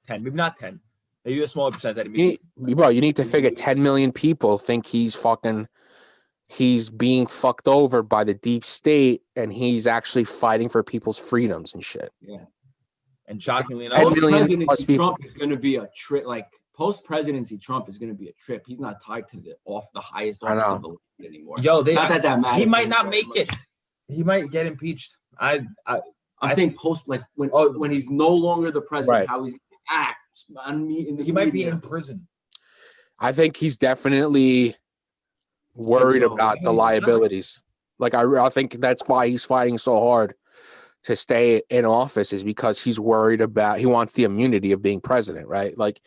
10, maybe not 10. Maybe a smaller percent that you need to figure 10 million people think he's being fucked over by the deep state, and he's actually fighting for people's freedoms and shit. Yeah. And shockingly enough, Trump is going to be a trick. Like post-presidency, Trump is going to be a trip. He's not tied to the highest office of the land anymore. Yo, not that matters. He might not make it. He might get impeached. I'm saying post, like when he's no longer the president, right. How he's act on me. He might be in prison. I think he's definitely worried about the liabilities. Like I think that's why he's fighting so hard to stay in office, is because he's worried about, he wants the immunity of being president, right? Like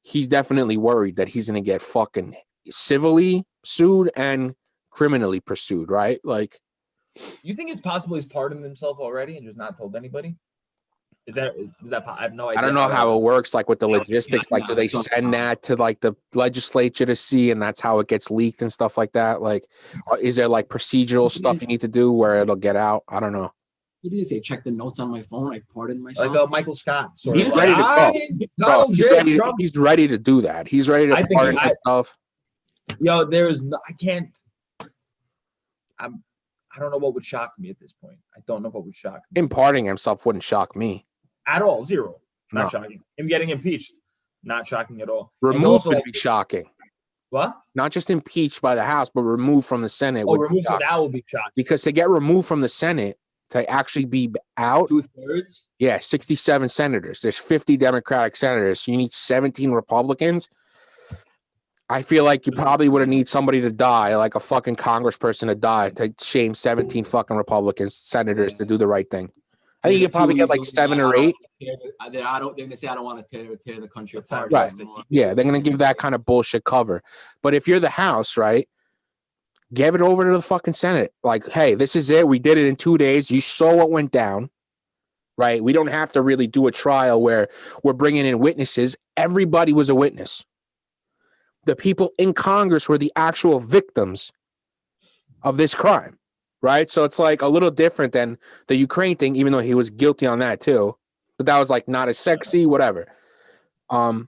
he's definitely worried that he's going to get fucking civilly sued and criminally pursued, right? Like, you think it's possible he's pardoned himself already and just not told anybody? Is that I have no idea. I don't know how it works, like with the logistics. Like, do they send that to like the legislature to see, and that's how it gets leaked and stuff like that? Like, is there like procedural stuff you need to do where it'll get out? I don't know. What did he say? Check the notes on my phone. I pardoned myself. Like Michael Scott. He's ready to go. Donald J. Trump. He's ready to do that. He's ready to pardon himself. Yo, I can't. I don't know what would shock me at this point. I don't know what would shock me. Him pardoning himself wouldn't shock me. At all. Zero. Not shocking. Him getting impeached. Not shocking at all. Removed would be shocking. What? Not just impeached by the House, but removed from the Senate. Removed from that would be shocking. Because to get removed from the Senate, to actually be out. 2/3? Yeah, 67 senators. There's 50 Democratic senators. So you need 17 Republicans. I feel like you probably would have need somebody to die, like a fucking congressperson to die, to shame 17 fucking Republicans, senators to do the right thing. I think you could probably get like 7 or 8. They're going to say, I don't want to tear the country apart. Right. Yeah, they're going to give that kind of bullshit cover. But if you're the House, right, give it over to the fucking Senate. Like, hey, this is it. We did it in 2 days. You saw what went down, right? We don't have to really do a trial where we're bringing in witnesses. Everybody was a witness. The people in Congress were the actual victims of this crime, right? So it's like a little different than the Ukraine thing, even though he was guilty on that too. But that was like not as sexy, whatever. So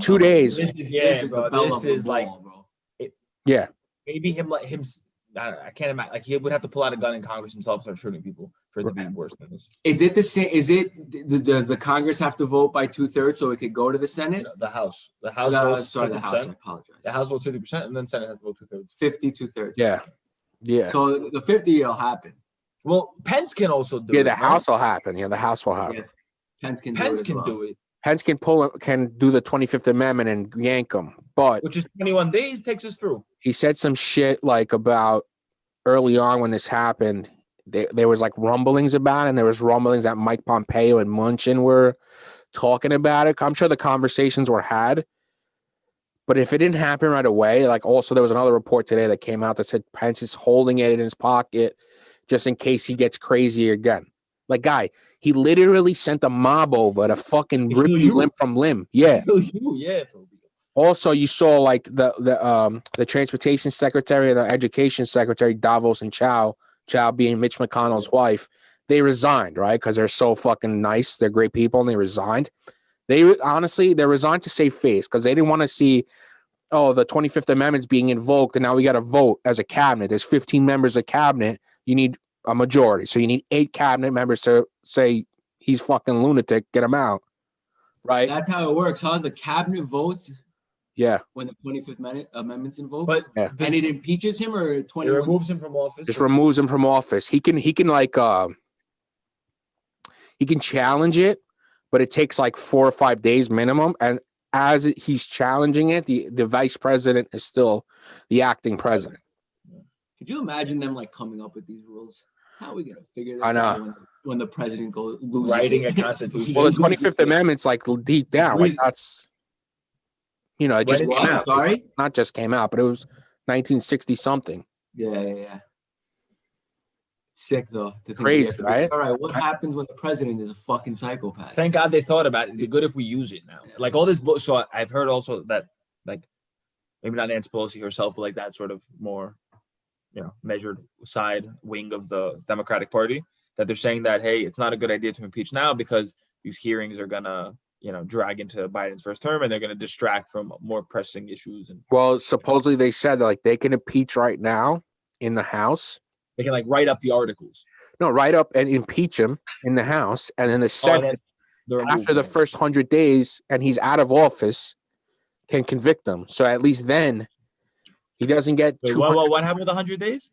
2 days. This is like, yeah. Maybe I can't imagine. Like he would have to pull out a gun in Congress himself and start shooting people for it to be worse than this. Is it the same? Does the Congress have to vote by 2/3 so it could go to the Senate? The House. The House votes 50%. The House. I apologize. The House votes 50%, and then Senate has to vote 2/3. 50 2/3. Yeah. Yeah. So the 50 will happen. Well, Pence can also do it. Yeah, the House will happen. Yeah, the House will happen. Yeah. Pence can do it. Pence can do the 25th Amendment and yank them, but which is 21 days takes us through. He said some shit like about early on when this happened. There was like rumblings about it, and there was rumblings that Mike Pompeo and Munchin were talking about it. I'm sure the conversations were had, but if it didn't happen right away, like also there was another report today that came out that said Pence is holding it in his pocket just in case he gets crazy again. Like, guy, he literally sent a mob over to fucking rip you limb from limb. Yeah. Yeah. Also, you saw like the transportation secretary and the education secretary, Davos and Chow being Mitch McConnell's wife, they resigned, right? Because they're so fucking nice. They're great people, and they resigned. They resigned to save face because they didn't want to see, the 25th Amendment's being invoked, and now we got to vote as a cabinet. There's 15 members of cabinet. You need a majority. So you need 8 cabinet members to say he's fucking lunatic, get him out. Right? That's how it works, huh? The cabinet votes. Yeah. When the 25th Amendment's invoked. But and it impeaches him or 21? It removes him from office. Just removes him from office. He can like he can challenge it, but it takes like 4 or 5 days minimum. And as he's challenging it, the vice president is still the acting president. Could you imagine them like coming up with these rules? How are we gonna figure that out when the president loses writing a constitution? Well, the 25th Amendment's like deep down. Like that's it just came out. Sorry? Not just came out, but it was 1960 something. Yeah. Sick though. Crazy, right? All right, what happens when the president is a fucking psychopath? Thank God they thought about it. It'd be good if we use it now. Like all this book. So I've heard also that like maybe not Nancy Pelosi herself, but like that sort of more measured side wing of the Democratic Party, that they're saying that, hey, it's not a good idea to impeach now because these hearings are gonna drag into Biden's first term, and they're going to distract from more pressing issues. And supposedly they said that, like, they can impeach right now in the House. They can like write up the articles. No, write up and impeach him in the House, and then the Senate, after the first 100 days, and he's out of office, can convict him. So at least then he doesn't get. Wait, what happened with 100 days?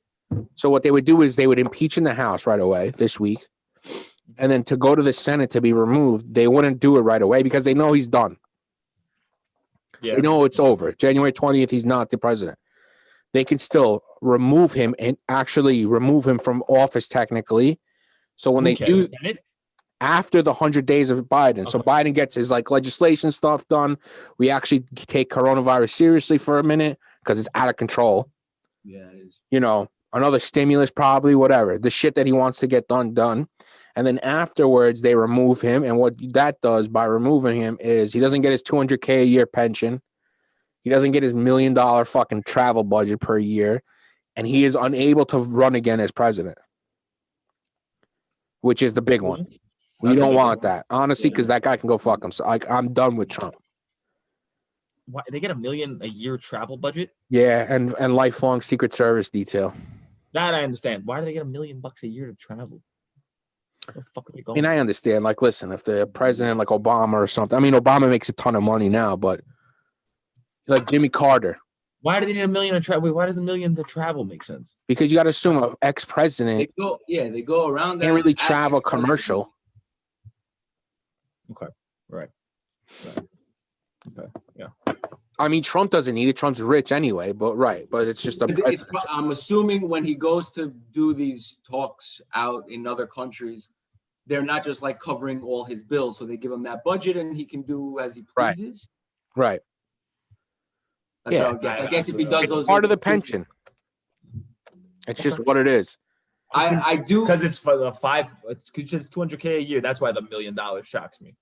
So what they would do is they would impeach in the House right away this week. And then to go to the Senate to be removed, they wouldn't do it right away because they know he's done. Yeah. They know it's over. January 20th, he's not the president. They can still remove him and actually remove him from office technically. So when they do after the 100 days of Biden, so Biden gets his like legislation stuff done. We actually take coronavirus seriously for a minute because it's out of control. Yeah, it is. Another stimulus, probably, whatever. The shit that he wants to get done. And then afterwards, they remove him. And what that does by removing him is he doesn't get his $200K a year pension. He doesn't get his $1 million fucking travel budget per year. And he is unable to run again as president. which is the big one. We don't want that, honestly, because that guy can go fuck himself. I'm done with Trump. Why they get $1 million a year travel budget? Yeah, and lifelong Secret Service detail. That I understand. Why do they get $1 million a year to travel? Where the fuck are they going? I mean, I understand. Like, listen, if the president, like Obama or something, I mean, Obama makes a ton of money now, but like Jimmy Carter. Why do they need $1 million to travel? Why does $1 million to travel make sense? Because you got to assume an ex-president. They go around. Can't really travel commercial. Okay. Right. Okay. Yeah. I mean, Trump doesn't need it. Trump's rich anyway, but it's just I'm assuming when he goes to do these talks out in other countries, they're not just like covering all his bills, so they give him that budget and he can do as he pleases. Right. That's I guess if he does those, part of the pension. It's just what it is. I do because it's for the it's $200K a year. That's why the $1 million shocks me.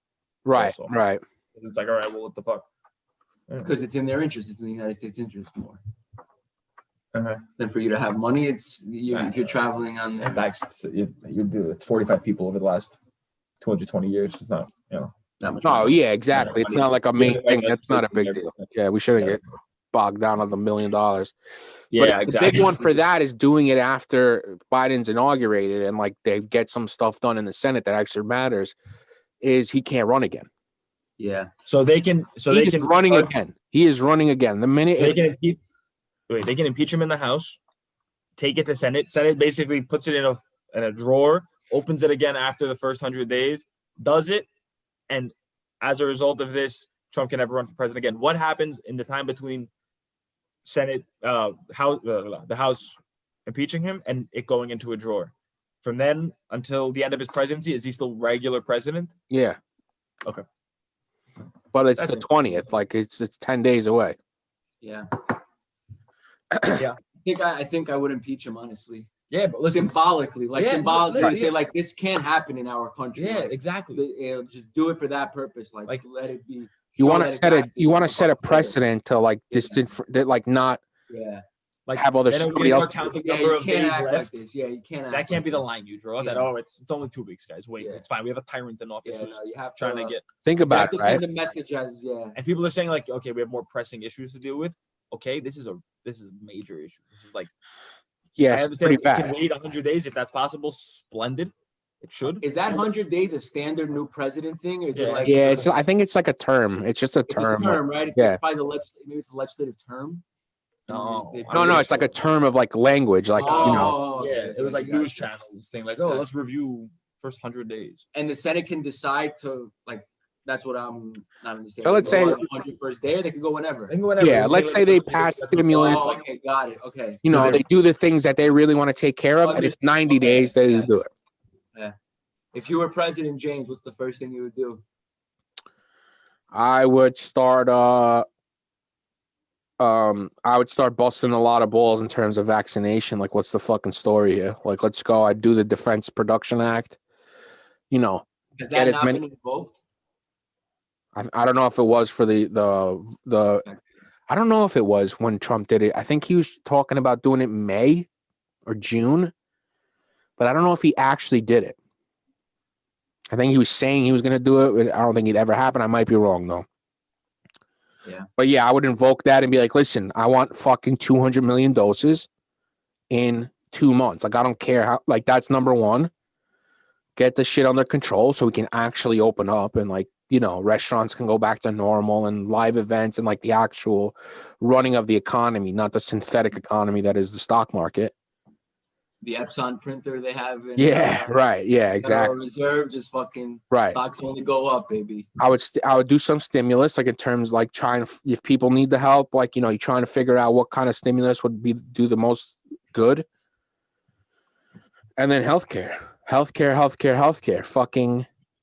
Right. Also. Right. It's like, all right, well, what the fuck? Because it's in their interest. It's in the United States interest more. Than for you to have money. If you're traveling on the you do. It's 45 people over the last 220 years. It's not, that much. Oh, yeah, exactly. It's not like a main thing. That's not a big deal. Yeah, we shouldn't get bogged down on the $1 million. Yeah, exactly. The big one for that is doing it after Biden's inaugurated and like they get some stuff done in the Senate that actually matters. Is he can't run again? Yeah. So they can. Running again. He is running again. The minute they can impeach him in the House, take it to Senate. Senate basically puts it in a drawer, opens it again after the first 100 days, does it, and as a result of this, Trump can never run for president again. What happens in the time between Senate, the House impeaching him and it going into a drawer? From then until the end of his presidency, is he still regular president? Yeah. Okay. But it's the 20th. Like it's 10 days away. Yeah. Yeah. I think I would impeach him, honestly. Yeah, but listen, symbolically, say like this can't happen in our country. Yeah, like, exactly. Just do it for that purpose. Like let it be. You want to set a precedent to like not. Yeah. Like have other somebody else. Counting number of days left. Like this. Yeah, you can't. That can't be the line you draw. That it's only 2 weeks, guys. Wait, it's fine. We have a tyrant in office who's you have trying to get. Think about it, right? Send a message as And people are saying like, okay, we have more pressing issues to deal with. Okay, this is a major issue. This is like, I understand pretty bad. Can wait 100 days if that's possible. Splendid. It should. Is that 100 days a standard new president thing, or is it like? Yeah, I think it's like a term. It's just a term. Right? It's probably maybe it's a legislative term. No, it's like a term of like language, like it was like news channels thing, like let's review first 100 days, and the Senate can decide to like. That's what I'm not understanding. Let's say on your first day, or they can go whenever. Yeah, let's say they pass stimulants. Oh, okay, got it. Okay. They do the things that they really want to take care of, and it's 90 days they do it. Yeah. If you were President James, what's the first thing you would do? I would start. I would start busting a lot of balls in terms of vaccination. Like, what's the fucking story here? Like, let's go. I'd do the Defense Production Act. Has that not been invoked? I don't know if it was for the I don't know if it was when Trump did it. I think he was talking about doing it May or June, but I don't know if he actually did it. I think he was saying he was going to do it, but I don't think it ever happened. I might be wrong though. Yeah. But yeah, I would invoke that and be like, listen, I want fucking 200 million doses in 2 months. Like, I don't care how, like, that's number one. Get the shit under control so we can actually open up and like, restaurants can go back to normal and live events and like the actual running of the economy, not the synthetic economy that is the stock market. The Epson printer they have. Right. Yeah, exactly. Reserve, just fucking right. Stocks only go up, baby. I would do some stimulus, like in terms like trying to, if people need the help, like, you're trying to figure out what kind of stimulus would do the most good. And then healthcare.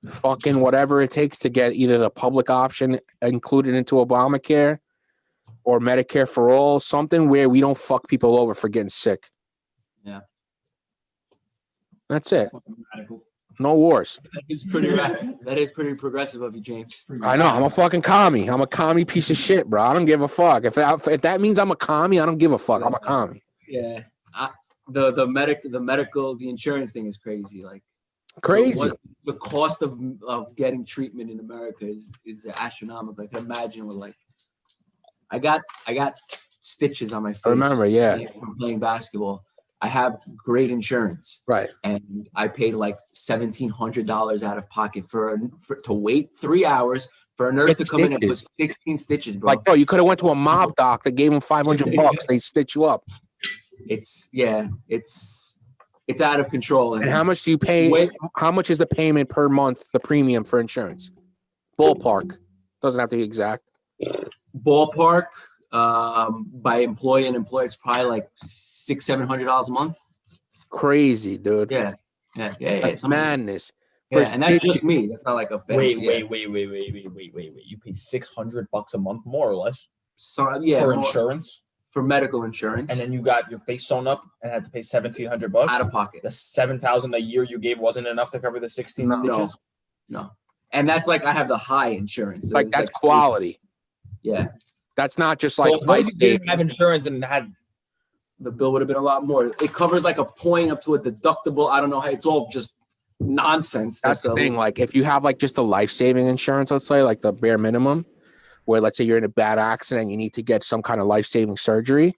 Fucking whatever it takes to get either the public option included into Obamacare or Medicare for all, something where we don't fuck people over for getting sick. Yeah. That's it. No wars. That is pretty progressive of you, James. I know. I'm a fucking commie. I'm a commie piece of shit, bro. I don't give a fuck. If that means I'm a commie, I don't give a fuck. I'm a commie. Yeah. The medical, the insurance thing is crazy. Like, Crazy. The cost of getting treatment in America is astronomical. I can imagine with like, I got stitches on my face. I remember, yeah, from playing basketball. I have great insurance, right? And I paid like $1,700 out of pocket to wait 3 hours for a nurse to come in and put 16 stitches, bro. Like, bro, you could have went to a mob doc that gave him $500. They stitch you up. It's out of control. And how much do you pay? How much is the payment per month? The premium for insurance, ballpark, doesn't have to be exact. Ballpark, by employee and employer, it's probably like $600-700 a month. Crazy, dude. Yeah. That's madness. Yeah, and that's just me. That's not like a family. Wait. You pay $600 a month, more or less. So yeah, for insurance. For medical insurance. And then you got your face sewn up and had to pay $1,700 out of pocket. The $7,000 a year you gave wasn't enough to cover the 16 stitches. No. And that's like I have the high insurance. So like that's like quality. Yeah. That's not just like if you didn't have insurance and had the bill would have been a lot more. It covers like a point up to a deductible. I don't know how it's all just nonsense. That's the thing. Like if you have like just a life-saving insurance, let's say like the bare minimum, where let's say you're in a bad accident, you need to get some kind of life-saving surgery.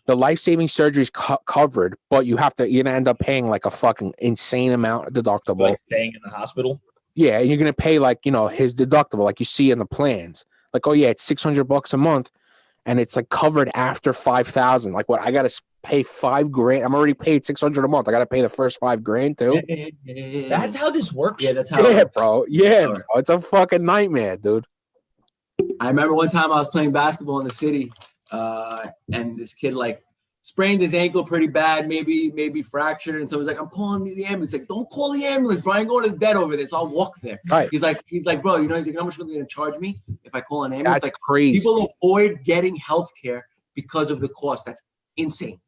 The life-saving surgery is covered, but you're gonna end up paying like a fucking insane amount deductible. Like staying in the hospital. Yeah, and you're gonna pay like his deductible, like you see in the plans. Like, oh yeah, it's $600 a month, and it's like covered after 5,000. Like, what? I gotta pay $5,000. I'm already paid $600 a month. I gotta pay the first $5,000 too. That's how this works. Yeah, that's how. Yeah, bro. Yeah, bro. It's a fucking nightmare, dude. I remember one time I was playing basketball in the city, and this kid like sprained his ankle pretty bad, maybe fractured, and someone's like, "I'm calling the ambulance." Like, don't call the ambulance, bro. I ain't going to the bed over this. I'll walk there. Right. He's like, bro, how much are they gonna charge me if I call an ambulance? That's like crazy. People avoid getting health care because of the cost. That's insane.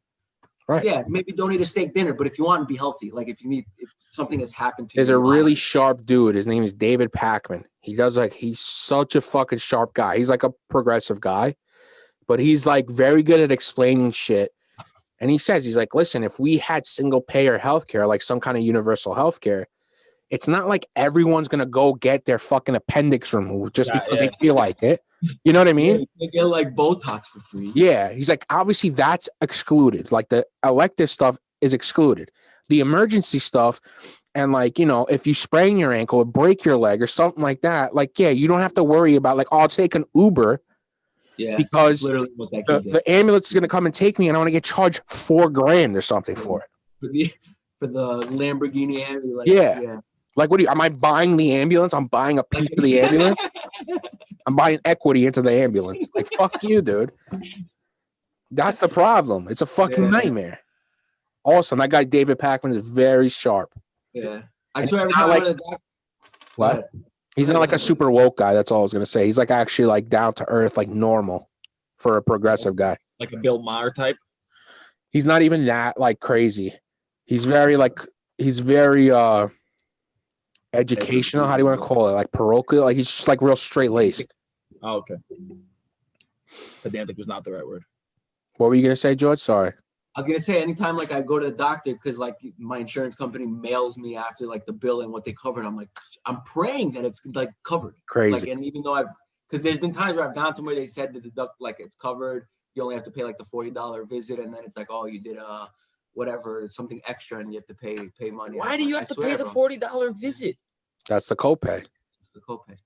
Right. Yeah, maybe don't eat a steak dinner, but if you want to be healthy, like if something has happened to you. There's a really sharp dude. His name is David Pacman. He's such a fucking sharp guy. He's like a progressive guy, but he's like very good at explaining shit. And he says, he's like, listen, if we had single payer healthcare, like some kind of universal healthcare, it's not like everyone's going to go get their fucking appendix removed just because they feel like it. You know what I mean? Yeah, they get like Botox for free. Yeah. He's like, obviously that's excluded. Like the elective stuff is excluded. The emergency stuff, and like, if you sprain your ankle or break your leg or something like that, like, yeah, you don't have to worry about like, oh, I'll take an Uber. Yeah, because literally what that the ambulance is going to come and take me, and I want to get charged $4,000 or something for it. For the Lamborghini ambulance. Yeah. Like, am I buying the ambulance? I'm buying a piece of the ambulance. I'm buying equity into the ambulance. Like, fuck you, dude. That's the problem. It's a fucking nightmare. Awesome. That guy David Pacman is very sharp. Yeah, I swear every time I go to the doctor. What? He's not like a super woke guy. That's all I was gonna say. He's like actually like down to earth, like normal for a progressive guy. Like a Bill Maher type. He's not even that like crazy. He's very educational. How do you want to call it? Like parochial. Like he's just like real straight laced. Oh, okay. Pedantic was not the right word. What were you gonna say, George? Sorry. I was gonna say anytime like I go to the doctor because like my insurance company mails me after like the bill and what they covered, I'm like, I'm praying that it's like covered. Crazy. Like, and even though because there's been times where I've gone somewhere they said to deduct like it's covered, you only have to pay like the $40 visit, and then it's like, oh, you did whatever something extra and you have to pay money. Why do you have to pay the $40 visit? That's the copay. The copay.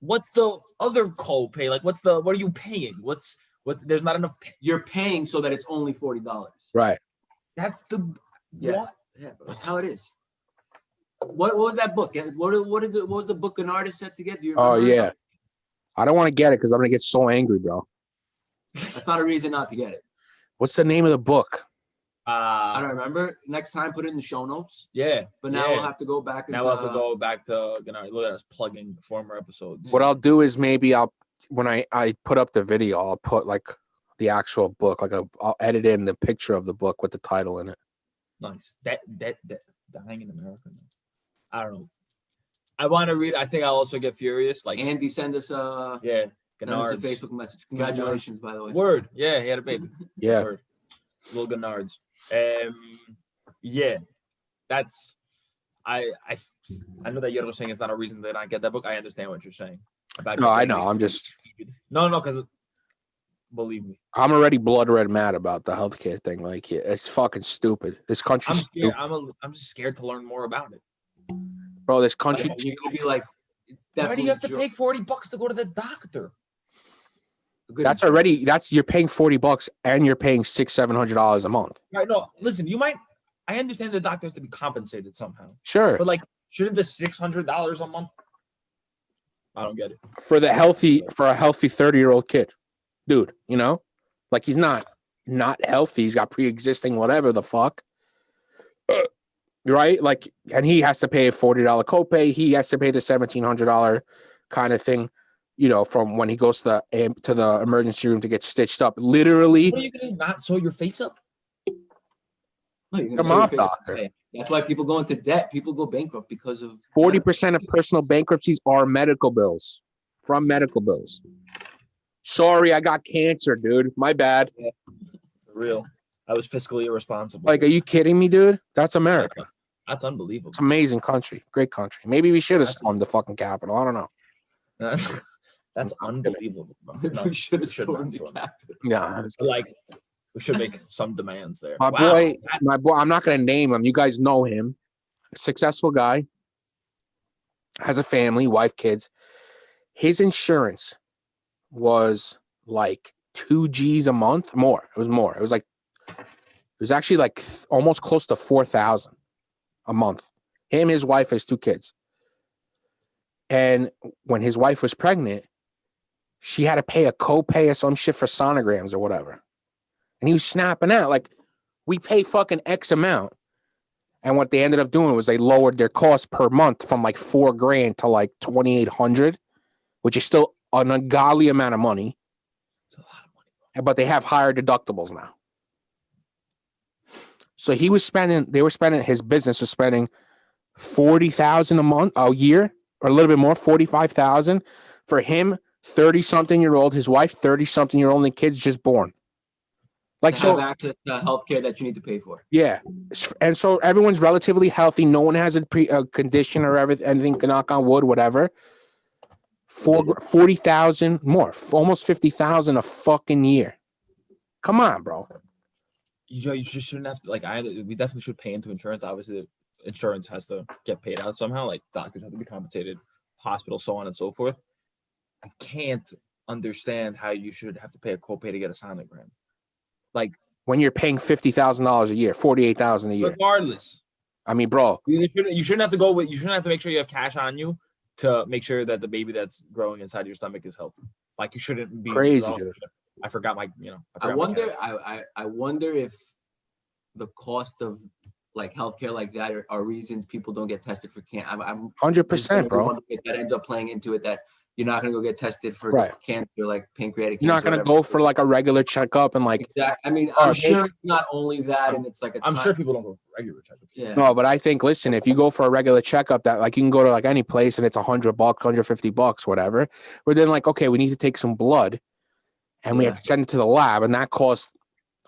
What's the other copay? Like what are you paying? There's not enough. You're paying so that it's only $40. Right. That's the yes. What? Yeah, but that's how it is. What was that book? What was the book an artist said to get? Do you remember? Oh yeah. I don't want to get it because I'm gonna get so angry, bro. That's not a reason not to get it. What's the name of the book? I don't remember. Next time, put it in the show notes. Yeah. But now we'll have to go back. Now we'll have to go back to look at us plugging former episodes. What I'll do is maybe when I put up the video, I'll put like the actual book, like I'll edit in the picture of the book with the title in it. Nice. That dying in America. I don't know. I want to read. I think I'll also get furious. Like Andy, send us a Facebook message. Congratulations, by the way. Word. Yeah, he had a baby. Yeah. Word. Little Gennards. Yeah. That's I know that you're saying it's not a reason to not get that book. I understand what you're saying about. No, I know. I'm just no, because believe me, I'm already blood red mad about the healthcare thing. Like, it's fucking stupid. This country's I'm scared. stupid. I'm just scared to learn more about it, Bro. This country. Like, you could be like, why do you have to pay $40 to go to the doctor? That's already you're paying $40 and you're paying $600-700 a month. Right? No, listen. I understand the doctor has to be compensated somehow. Sure, but like, shouldn't the $600 a month? I don't get it. For a healthy 30-year-old kid, dude. You know, like he's not healthy. He's got pre-existing whatever the fuck. Right? Like, and he has to pay a $40 copay. He has to pay the $1,700 kind of thing. You know, from when he goes to the emergency room to get stitched up. Literally, what are you gonna not sew your face up? No, come on, doctor. That's why people go into debt. People go bankrupt because of 40% of personal bankruptcies are medical bills. From medical bills. Sorry, I got cancer, dude. My bad. Yeah. For real. I was fiscally irresponsible. Like, are you kidding me, dude? That's America. That's unbelievable. It's an amazing country. Great country. Maybe we should have stormed the fucking Capitol. I don't know. That's unbelievable. No, we should have stormed the Capitol. Yeah. Like, we should make some demands there. My boy, I'm not going to name him. You guys know him. Successful guy. Has a family, wife, kids. His insurance was like 2 G's a month. More. It was more. It was actually like almost close to 4,000 a month. Him, his wife, his 2 kids. And when his wife was pregnant, she had to pay a copay or some shit for sonograms or whatever. And he was snapping out. Like, we pay fucking X amount. And what they ended up doing was they lowered their cost per month from like $4,000 to like $2,800, which is still an ungodly amount of money. It's a lot of money. But they have higher deductibles now. So his business was spending $40,000 a year, or a little bit more, $45,000 for him, 30-something-year-old, his wife, 30-something-year-old, and kids just born. Like, so have access to healthcare that you need to pay for. Yeah, and so everyone's relatively healthy. No one has a condition or anything. Knock on wood, whatever. 40,000 more, almost 50,000 a fucking year. Come on, bro. You just shouldn't have to. Like, we definitely should pay into insurance. Obviously, insurance has to get paid out somehow. Like, doctors have to be compensated, hospitals, so on and so forth. I can't understand how you should have to pay a copay to get a sonogram. Like, when you're paying $50,000 a year, $48,000 a year. Regardless, I mean, bro, you shouldn't have to you shouldn't have to make sure you have cash on you to make sure that the baby that's growing inside your stomach is healthy. Like, you shouldn't be crazy, dude. I forgot my. I wonder if the cost of like healthcare like that are reasons people don't get tested for cancer. I'm 100%, bro. That ends up playing into it that you're not going to go get tested for cancer, like pancreatic cancer. You're not going to go for like a regular checkup and like. Exactly. I mean, I'm sure it's not only that, and it's like I'm sure people don't go for regular checkups. Yeah. No, but I think, listen, if you go for a regular checkup, that like you can go to like any place and it's $100, $150, whatever. But then like, okay, we need to take some blood, and we have to send it to the lab, and that costs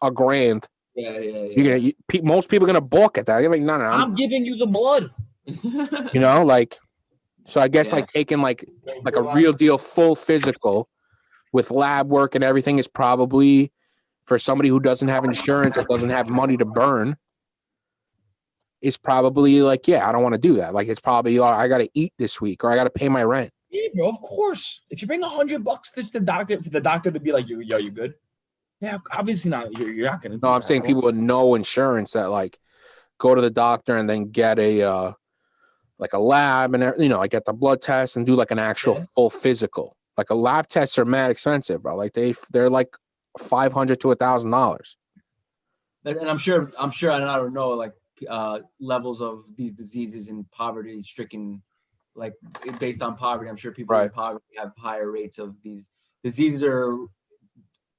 $1,000. Yeah. Most people are gonna balk at that. I mean, no. I'm giving you the blood. You know, like. So I guess like taking like a real deal full physical with lab work and everything is probably for somebody who doesn't have insurance or doesn't have money to burn is probably like, yeah, I don't want to do that. Like, it's probably I got to eat this week or I got to pay my rent. Yeah, bro, of course. If you bring $100 to the doctor for the doctor to be like, yo, you good? Yeah, obviously not. You're not gonna. No, I'm saying people with no insurance that like go to the doctor and then get a like a lab and like get the blood test and do like an actual full physical. Like a lab tests are mad expensive, bro. Like they're like $500 to $1,000. And I'm sure, and I don't know, like levels of these diseases in poverty-stricken, like based on poverty. I'm sure people in poverty have higher rates of these diseases are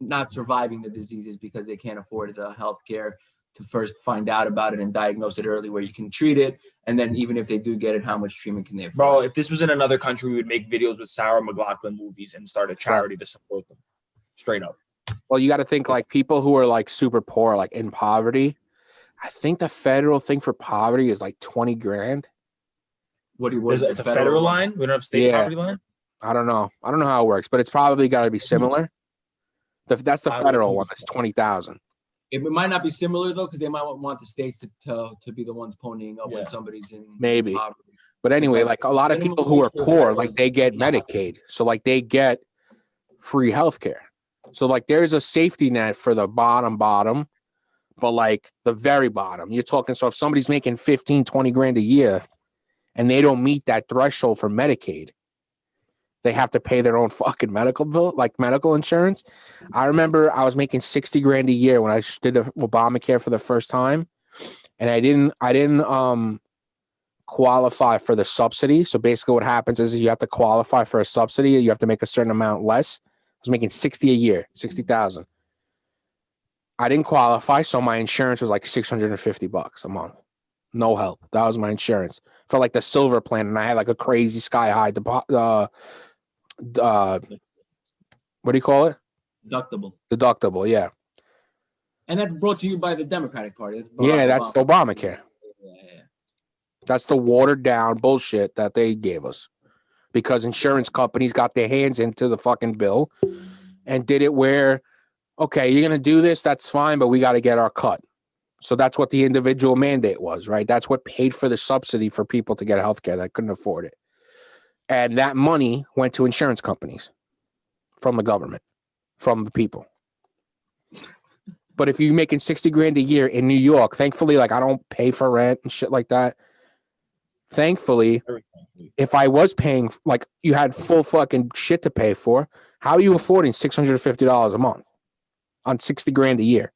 not surviving the diseases because they can't afford the health care to first find out about it and diagnose it early where you can treat it. And then even if they do get it, how much treatment can they afford? Bro, if this was in another country, we would make videos with Sarah McLachlan movies and start a charity to support them. Straight up. Well, you got to think like people who are like super poor, like in poverty. I think the federal thing for poverty is like $20,000. It's a federal line. We don't have state property line. I don't know how it works, but it's probably got to be similar. That's the federal one. That's 20,000. It might not be similar though, because they might want the states to be the ones ponying up when somebody's in maybe. Poverty. But anyway, like a lot of people who are poor, like they get Medicaid, so like they get free healthcare. So like there's a safety net for the bottom, but like the very bottom, you're talking. So if somebody's making 15, 20 grand a year and they don't meet that threshold for Medicaid, they have to pay their own fucking medical bill, like medical insurance. I remember I was making 60 grand a year when I did the Obamacare for the first time, and I didn't qualify for the subsidy. So basically what happens is you have to qualify for a subsidy. You have to make a certain amount less. I was making 60 a year, 60,000. I didn't qualify. So my insurance was like $650 a month. No help. That was my insurance for like the silver plan. And I had like a crazy sky high, what do you call it? Deductible. Yeah. And that's brought to you by the Democratic Party. That's Obamacare. Yeah. That's the watered down bullshit that they gave us because insurance companies got their hands into the fucking bill and did it where, okay, you're going to do this. That's fine, but we got to get our cut. So that's what the individual mandate was, right? That's what paid for the subsidy for people to get healthcare that couldn't afford it. And that money went to insurance companies from the government, from the people. But if you're making 60 grand a year in New York, thankfully, like I don't pay for rent and shit like that. Thankfully, if I was paying, like you had full fucking shit to pay for, how are you affording $650 a month on 60 grand a year?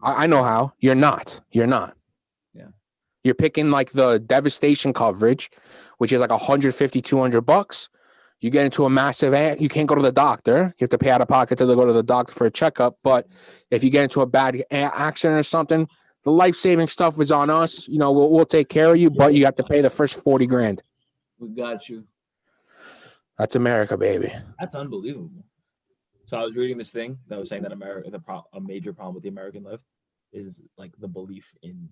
I know how. You're not. Yeah. You're picking like the devastation coverage, which is like $150, $200. You get into a massive, you can't go to the doctor. You have to pay out of pocket to go to the doctor for a checkup. But if you get into a bad accident or something, the life-saving stuff is on us. You know, we'll take care of you, but you have to pay the first 40 grand. We got you. That's America, baby. That's unbelievable. So I was reading this thing that was saying that a major problem with the American left is like the belief in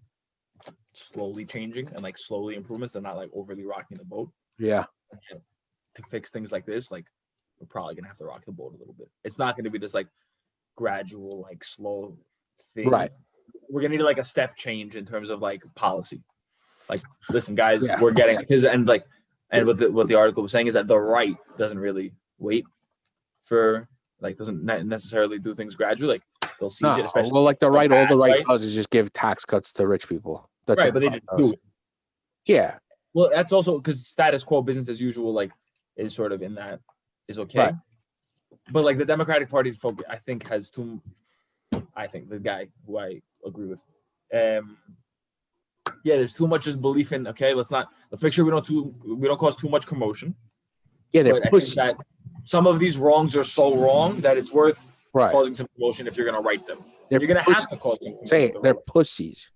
slowly changing and like slowly improvements and not like overly rocking the boat. Yeah. And to fix things like this, like we're probably gonna have to rock the boat a little bit. It's not gonna be this like gradual, like slow thing. Right. We're gonna need like a step change in terms of like policy. Like, listen, guys, we're getting because and what the article was saying is that the right doesn't really wait for doesn't necessarily do things gradually. Like they'll seize it, especially like the right. All the right does is just give tax cuts to rich people. That's right, but they just do it. Yeah. Well, that's also because status quo, business as usual, like is sort of in that is okay. Right. But like the Democratic Party's focus, I think, has too. I think the guy who I agree with, there's too much just belief in. Okay, let's make sure we don't cause too much commotion. Yeah, they're pushing that. Some of these wrongs are so wrong that it's worth causing some commotion if you're going to right them. You're going to have to cause them. Say they're pussies.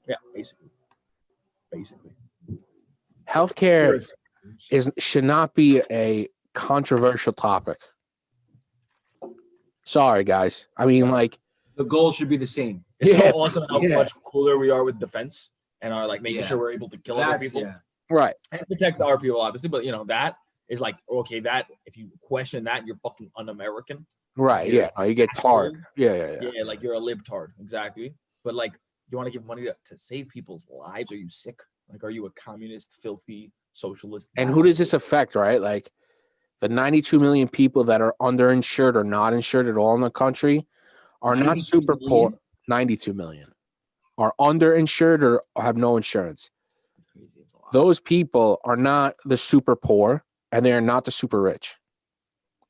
Yeah, basically. Healthcare should not be a controversial topic. Sorry, guys. I mean, like the goal should be the same. It's so awesome how much cooler we are with defense and are like making sure we're able to kill other people, right, and protect our people, obviously. But that is like that if you question that, you're fucking un-American. Right. You get tarred. Yeah. Like you're a libtard. Exactly. But like you want to give money to save people's lives? Are you sick? Like, are you a communist, filthy socialist? And who does this affect, right? Like the 92 million people that are underinsured or not insured at all in the country are not super poor. 92 million are underinsured or have no insurance. Those people are not the super poor and they are not the super rich.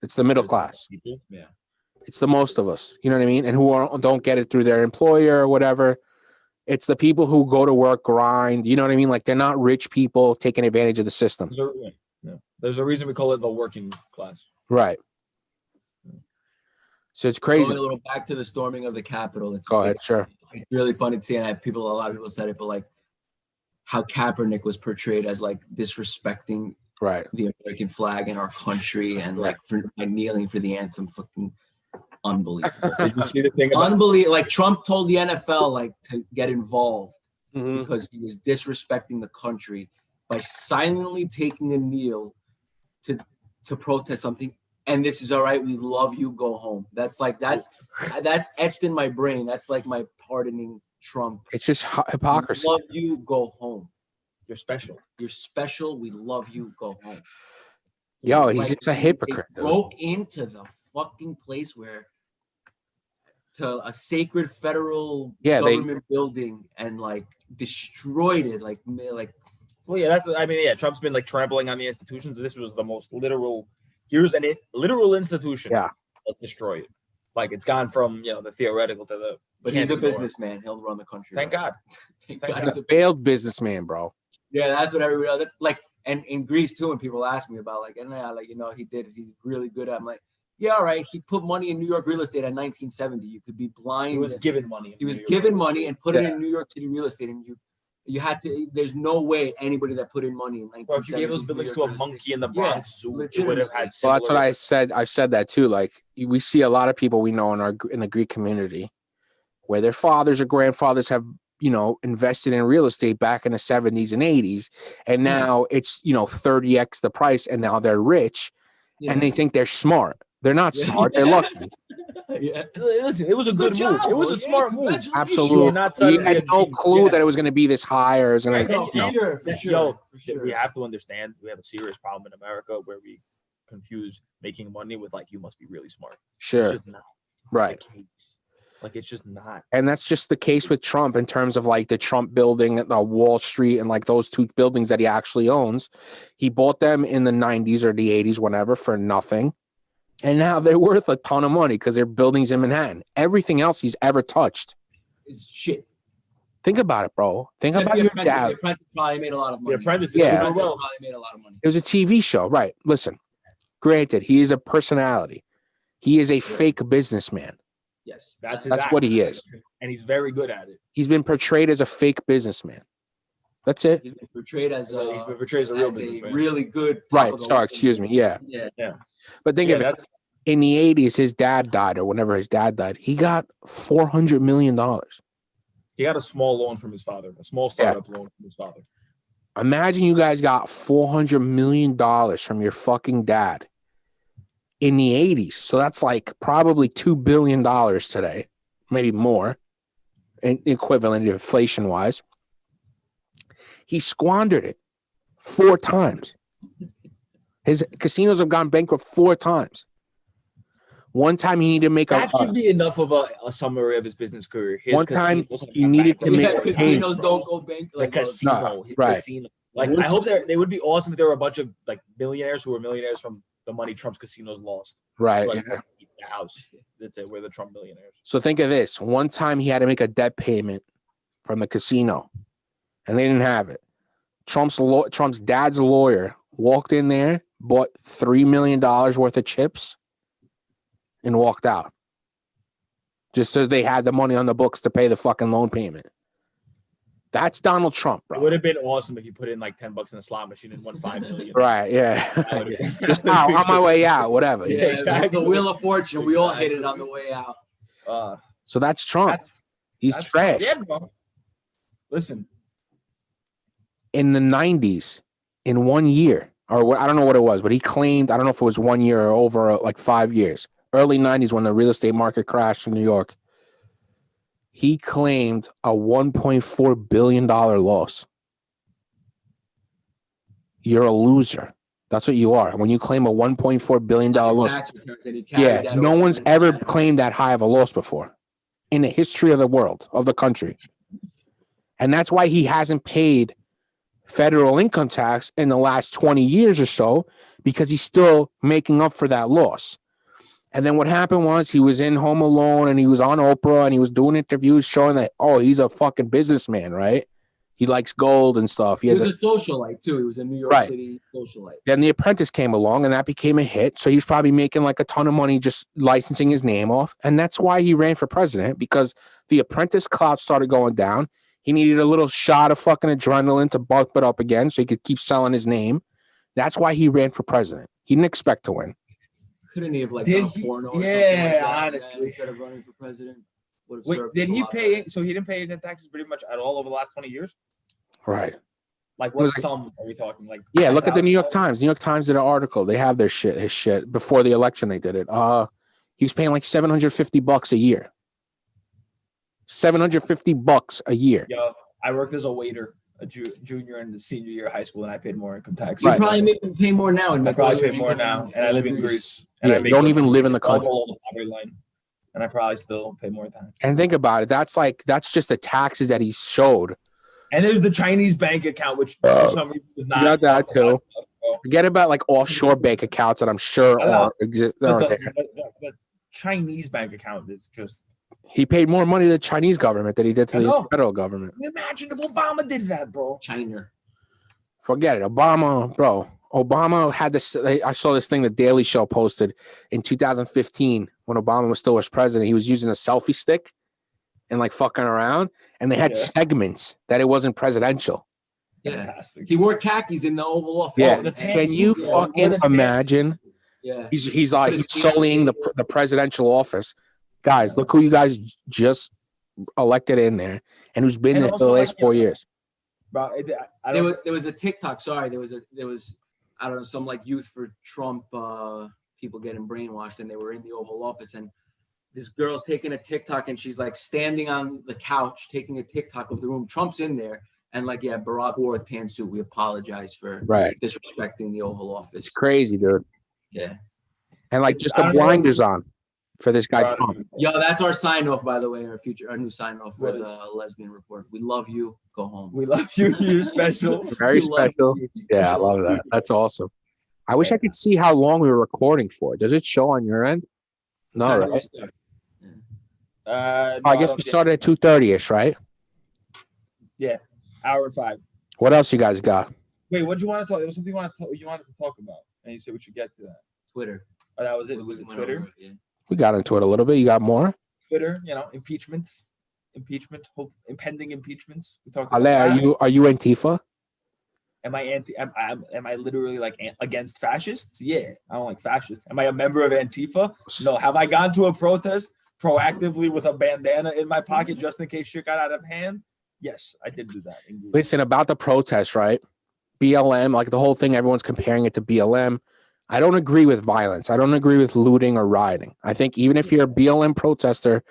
It's the middle class. Yeah. It's the most of us, you know what I mean? And who don't get it through their employer or whatever. It's the people who go to work, grind, you know what I mean? Like they're not rich people taking advantage of the system. There's a reason we call it the working class. Right. So it's crazy. Going a little back to the storming of the Capitol. Go ahead, sure. It's really funny to see, and a lot of people said it, but like how Kaepernick was portrayed as like disrespecting the American flag and our country and like for kneeling for the anthem. Fucking unbelievable. Did you see the thing? Unbelievable. Like Trump told the NFL like to get involved because he was disrespecting the country by silently taking a kneel to protest something. And this is all right. We love you. Go home. That's etched in my brain. That's like my pardoning Trump. It's just hypocrisy. We love you. Go home. You're special. You're special. We love you. Go home. Yo, he's just a hypocrite. They broke into the fucking place to a sacred federal government building and like destroyed it. Well, yeah, Trump's been like trampling on the institutions. This was the most literal. Here's a literal institution. Yeah, let's destroy it. Like it's gone from the theoretical to the. But he's a businessman. He'll run the country. Thank God. Thank God. He's a failed businessman, bro. Yeah, that's what everybody like. And in Greece too, when people ask me about he's really good at. I'm like, yeah, all right. He put money in New York real estate at 1970. You could be blind. He was given money. He was given money and put it in New York City real estate, and you had to. There's no way anybody that put in money in 1970. Well, if you gave those buildings to a monkey in the Bronx, it would have had. Well, that's what I said. I've said that too. Like we see a lot of people we know in the Greek community, where their fathers or grandfathers have invested in real estate back in the 70s and 80s, and now it's 30x the price, and now they're rich, and they think they're smart. They're not smart. They're lucky. Yeah, listen, it was a good move. It was a smart move. Absolutely. You had no clue that it was going to be this high or it was going to. For sure. We have to understand we have a serious problem in America where we confuse making money with you must be really smart. Sure. It's just not right. the case. It's just not. And that's just the case with Trump in terms of the Trump building, the Wall Street, and those two buildings that he actually owns. He bought them in the 90s or the 80s, whenever, for nothing. And now they're worth a ton of money because they're buildings in Manhattan. Everything else he's ever touched is shit. Think about it, bro. Think about your dad. The Apprentice probably made a lot of money. The Apprentice probably made a lot of money. It was a TV show, right? Listen, granted, he is a personality. He is a fake businessman. Yes, that's what he is, and he's very good at it. He's been portrayed as a fake businessman. That's it. He's been portrayed as a real businessman. Really good. Right. Sorry. Excuse me. Yeah. But think of it. In the 80s, his dad died, or whenever his dad died, he got $400 million. He got a small loan from his father, a small startup loan from his father. Imagine you guys got $400 million from your fucking dad in the 80s. So that's probably $2 billion today, maybe more, equivalent inflation-wise. He squandered it 4 times. His casinos have gone bankrupt 4 times. One time he needed to make that should be enough of a summary of his business career. One time he needed to make casinos don't go bankrupt. The casino, right? Casino. I hope they would be awesome if there were a bunch of millionaires who were millionaires from the money Trump's casinos lost. Right. The house. That's it. We're the Trump millionaires. So think of this. One time he had to make a debt payment from the casino, and they didn't have it. Trump's dad's lawyer walked in there, bought $3 million worth of chips, and walked out. Just so they had the money on the books to pay the fucking loan payment. That's Donald Trump, bro. It would have been awesome if you put in $10 in a slot machine and won $5 million. Right, yeah. Just on my way out, whatever. Yeah, exactly. The Wheel of Fortune. We all hit it on the way out. So that's Trump. He's trash. Yeah, bro. Listen. In the 90s, in 1 year, or I don't know what it was, but he claimed, I don't know if it was 1 year or over 5 years, early 90s when the real estate market crashed in New York, he claimed a $1.4 billion loss. You're a loser. That's what you are. When you claim a $1.4 billion loss. Yeah, no one's ever claimed that high of a loss before in the history of the world, of the country. And that's why he hasn't paid federal income tax in the last 20 years or so, because he's still making up for that loss. And then what happened was he was in Home Alone and he was on Oprah and he was doing interviews showing that, he's a fucking businessman, right? He likes gold and stuff. He was a socialite too. He was a New York City socialite. Then The Apprentice came along and that became a hit. So he was probably making a ton of money just licensing his name off. And that's why he ran for president, because The Apprentice clout started going down. He needed a little shot of fucking adrenaline to bulk it up again so he could keep selling his name. That's why he ran for president. He didn't expect to win. Couldn't he have done a porno or something like that, honestly, instead of running for president? would have Wait, served. did us a he lot pay? better. So he didn't pay income taxes pretty much at all over the last 20 years. Right. Like what sum are we talking? Like yeah, look at the New York $9,000? Times. New York Times did an article. They have his shit before the election. They did it. He was paying like $750 a year. $750 a year. Yo, I worked as a waiter, a junior and senior year of high school, and I paid more income tax. You probably pay more now. I probably pay more now, and I live in Greece. And Yeah, I make you don't even live in the country. below the poverty line, and I probably still pay more tax. And think about it. That's just the taxes that he showed. And there's the Chinese bank account, which for some reason is not. You got that too. Forget about like offshore bank accounts that I'm sure are exist. The Chinese bank account is just. He paid more money to the Chinese government than he did to the federal government. Imagine if Obama did that, bro. China. Forget it. Obama had this. I saw this thing the Daily Show posted in 2015 when Obama was still as president. He was using a selfie stick and like fucking around, and they had segments that it wasn't presidential. Yeah, fantastic. He wore khakis in the Oval Office. Yeah, can you fucking imagine? Yeah, he's like sullying the presidential office. Guys, look who you guys just elected in there, and who's been there for the last 4 years. Bro, there was a TikTok. Sorry, there was I don't know, some like Youth for Trump people getting brainwashed, and they were in the Oval Office, and this girl's taking a TikTok, and she's like standing on the couch taking a TikTok of the room. Trump's in there, and like, yeah, Barack wore a tan suit. We apologize for disrespecting the Oval Office. It's crazy, dude. Yeah, and like just the blinders on for this guy. Yo, that's our sign off, by the way. Our new sign off for the lesbian report. We love you. Go home. We love you. You're special. Very special. Yeah, I love that. That's awesome. I wish I could see how long we were recording for. Does it show on your end? No, right? No, I guess we started at 2:30ish, right? Yeah, hour 5. What else you guys got? Wait, what do you want to talk? There was something you wanted to talk about, and you said we should get to that. Twitter. Oh, that was it. Was it Twitter? Yeah. We got into it a little bit. You got more? Twitter, impeachment, impending impeachments. We talked about that. Are you Antifa? Am I literally like against fascists? Yeah, I don't like fascists. Am I a member of Antifa? No. Have I gone to a protest proactively with a bandana in my pocket just in case shit got out of hand? Yes, I did do that. Listen, about the protest, right? BLM, like the whole thing, everyone's comparing it to BLM. I don't agree with violence. I don't agree with looting or rioting. I think even if you're a BLM protester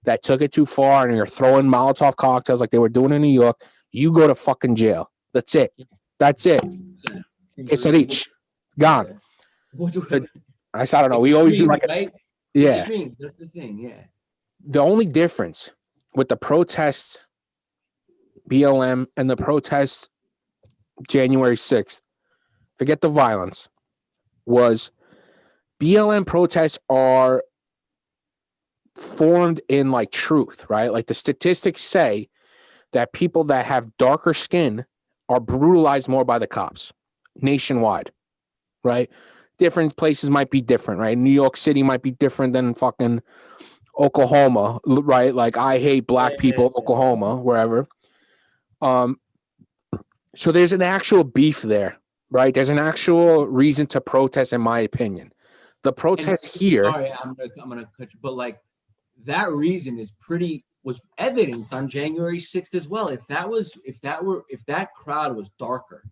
that took it too far and you're throwing Molotov cocktails like they were doing in New York, you go to fucking jail. That's it. That's it. It's at each. Gone. I don't know. We always do like a, yeah. That's the thing, yeah. The only difference with the protests, BLM, and the protests January 6th, forget the violence, was BLM protests are formed in like truth, right? Like the statistics say that people that have darker skin are brutalized more by the cops nationwide, right? Different places might be different, right? New York City might be different than fucking Oklahoma, right? Like I hate black people, Oklahoma, wherever. So there's an actual beef there, right? There's an actual reason to protest, in my opinion. The protest here. Sorry, I'm gonna cut you, but like that reason was evidenced on January 6th as well. If that crowd was darker,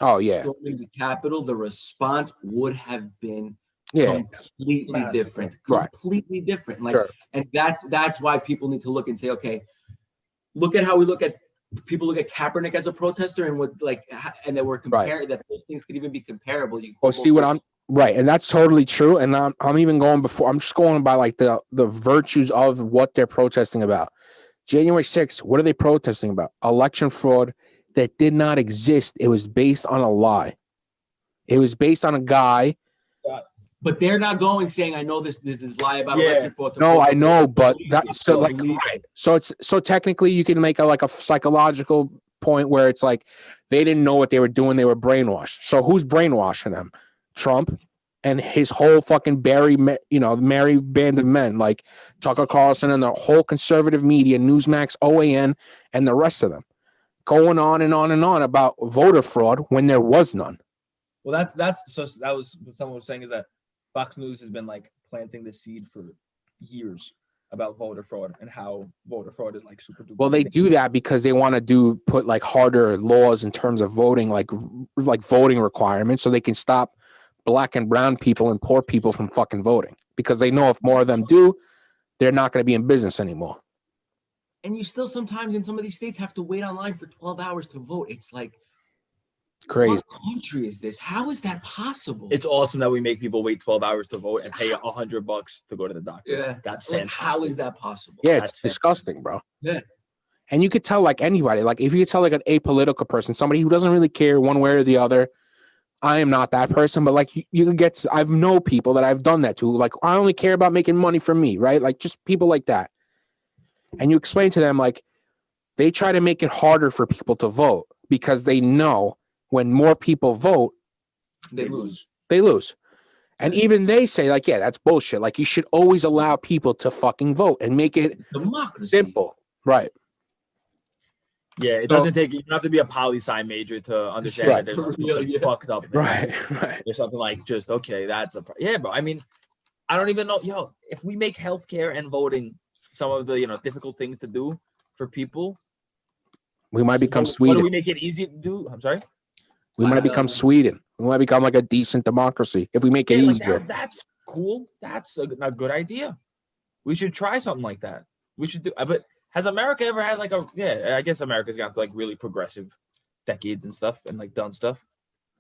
oh yeah, storming the Capitol, the response would have been completely different. Completely different. Like, and that's why people need to look and say, okay, look at how we look at. People look at Kaepernick as a protester and and that we're comparing that those things could even be comparable. See what I'm right, and that's totally true. And I'm even going before. I'm just going by like the virtues of what they're protesting about. January 6th, what are they protesting about? Election fraud that did not exist. It was based on a lie. It was based on a guy. But they're not saying, I know this is lie about election fraud. No, I know, but that's so like right. So it's so technically you can make a psychological point where it's like they didn't know what they were doing, they were brainwashed. So who's brainwashing them? Trump and his whole fucking merry band of men, like Tucker Carlson and the whole conservative media, Newsmax, OAN, and the rest of them, going on and on and on about voter fraud when there was none. Well, that was what someone was saying is that Fox News has been like planting the seed for years about voter fraud and how voter fraud is like super duper. Well, they do that because they want to put like harder laws in terms of voting, like voting requirements, so they can stop black and brown people and poor people from fucking voting, because they know if more of them do, they're not going to be in business anymore. And you still sometimes in some of these states have to wait online for 12 hours to vote. It's like, crazy. What country is this? How is that possible? It's awesome that we make people wait 12 hours to vote and pay $100 to go to the doctor. Yeah, that's like, fantastic. how is that possible? Yeah, it's disgusting, bro. Yeah. And you could tell, like, anybody, like if you could tell like an apolitical person, somebody who doesn't really care one way or the other. I am not that person, but like you can get, I've know people that I've done that to. Like, I only care about making money for me, right? Like just people like that. And you explain to them, like, they try to make it harder for people to vote because they know when more people vote, they lose. They lose. And even they say, like, yeah, that's bullshit. Like, you should always allow people to fucking vote and make it democracy. Simple. Right. Yeah, it doesn't take, you don't have to be a poli-sci major to understand that there's something fucked up there. Right. There's something like just, okay, that's a, yeah, bro. I mean, I don't even know, if we make healthcare and voting some of the, difficult things to do for people, we might become Sweden. What do we make it easy to do? I'm sorry? We might become Sweden. We might become like a decent democracy if we make it easier. That's cool. That's a good idea. We should try something like that. We should do, but has America ever had like I guess America's gone through like really progressive decades and stuff and like done stuff.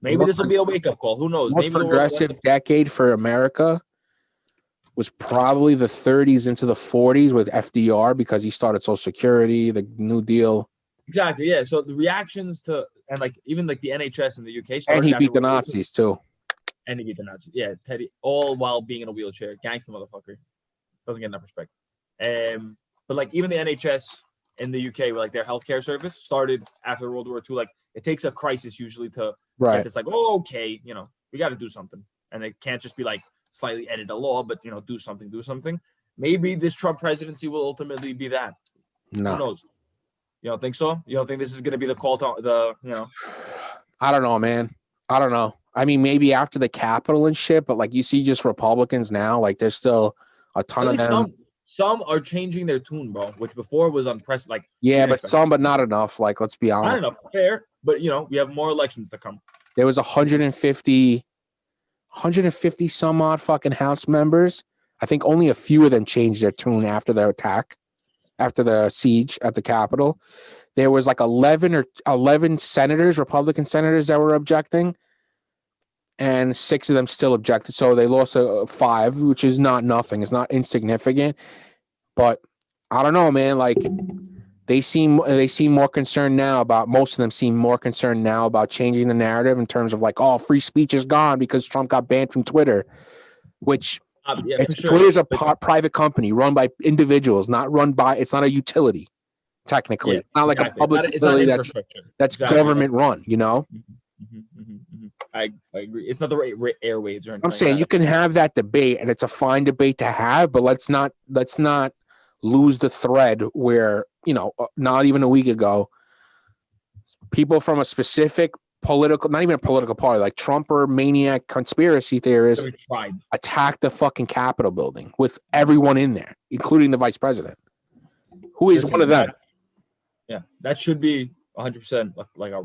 Maybe this will be a wake-up call. Who knows? Most progressive decade for America was probably the 30s into the 40s with FDR, because he started Social Security, the New Deal. Exactly, yeah. So the reactions to, and like even like the NHS in the UK started, and he beat the Nazis too. And he beat the Nazis. Yeah, Teddy, all while being in a wheelchair. Gangsta motherfucker. Doesn't get enough respect. But like even the NHS in the UK, where like their healthcare service started after World War II. Like it takes a crisis usually to get this, like, oh, okay, we got to do something. And it can't just be like slightly edit a law, but do something. Maybe this Trump presidency will ultimately be that. No. Who knows? You don't think so? You don't think this is going to be the call to the, I don't know, man. I don't know. I mean, maybe after the Capitol and shit, but like you see just Republicans now, like there's still a ton of them. Some are changing their tune, bro, which before was unprecedented. Like, yeah, but some, but not enough. Like, let's be honest. Not enough, fair, but we have more elections to come. There was 150 some odd fucking House members. I think only a few of them changed their tune after the attack, after the siege at the Capitol. There was like 11 senators, Republican senators, that were objecting, and 6 of them still objected. So they lost 5, which is not nothing. It's not insignificant. But I don't know, man. Like they seem more concerned now about, most of them seem more concerned now about changing the narrative in terms of like, oh, free speech is gone because Trump got banned from Twitter, which Twitter's a private company run by individuals, it's not a utility. Technically, it's not like a public utility that's government run, I agree. It's not the right airwaves or anything. I'm saying you can have that debate, and it's a fine debate to have, but let's not lose the thread where, not even a week ago, people from a specific political, not even a political party, like Trump or maniac conspiracy theorists, attacked the fucking Capitol building with everyone in there, including the vice president, who is one of them. Yeah, that should be 100% like a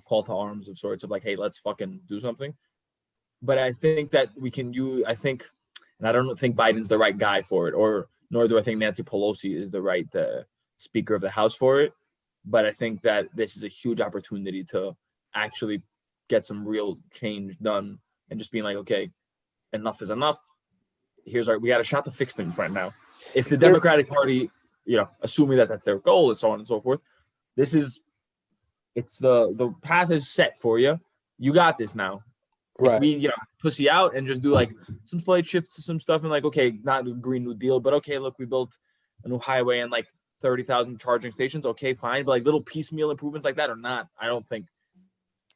call to arms of sorts of like, hey, let's fucking do something. But I think that and I don't think Biden's the right guy for it, nor do I think Nancy Pelosi is the right Speaker of the House for it. But I think that this is a huge opportunity to actually get some real change done, and just being like, okay, enough is enough. We got a shot to fix things right now. If the Democratic Party, assuming that that's their goal and so on and so forth, it's the path is set for you. You got this now. Right. If we, pussy out and just do like some slight shifts to some stuff and like, okay, not a Green New Deal, but okay, look, we built a new highway and like 30,000 charging stations. Okay, fine. But like little piecemeal improvements like that are not, I don't think,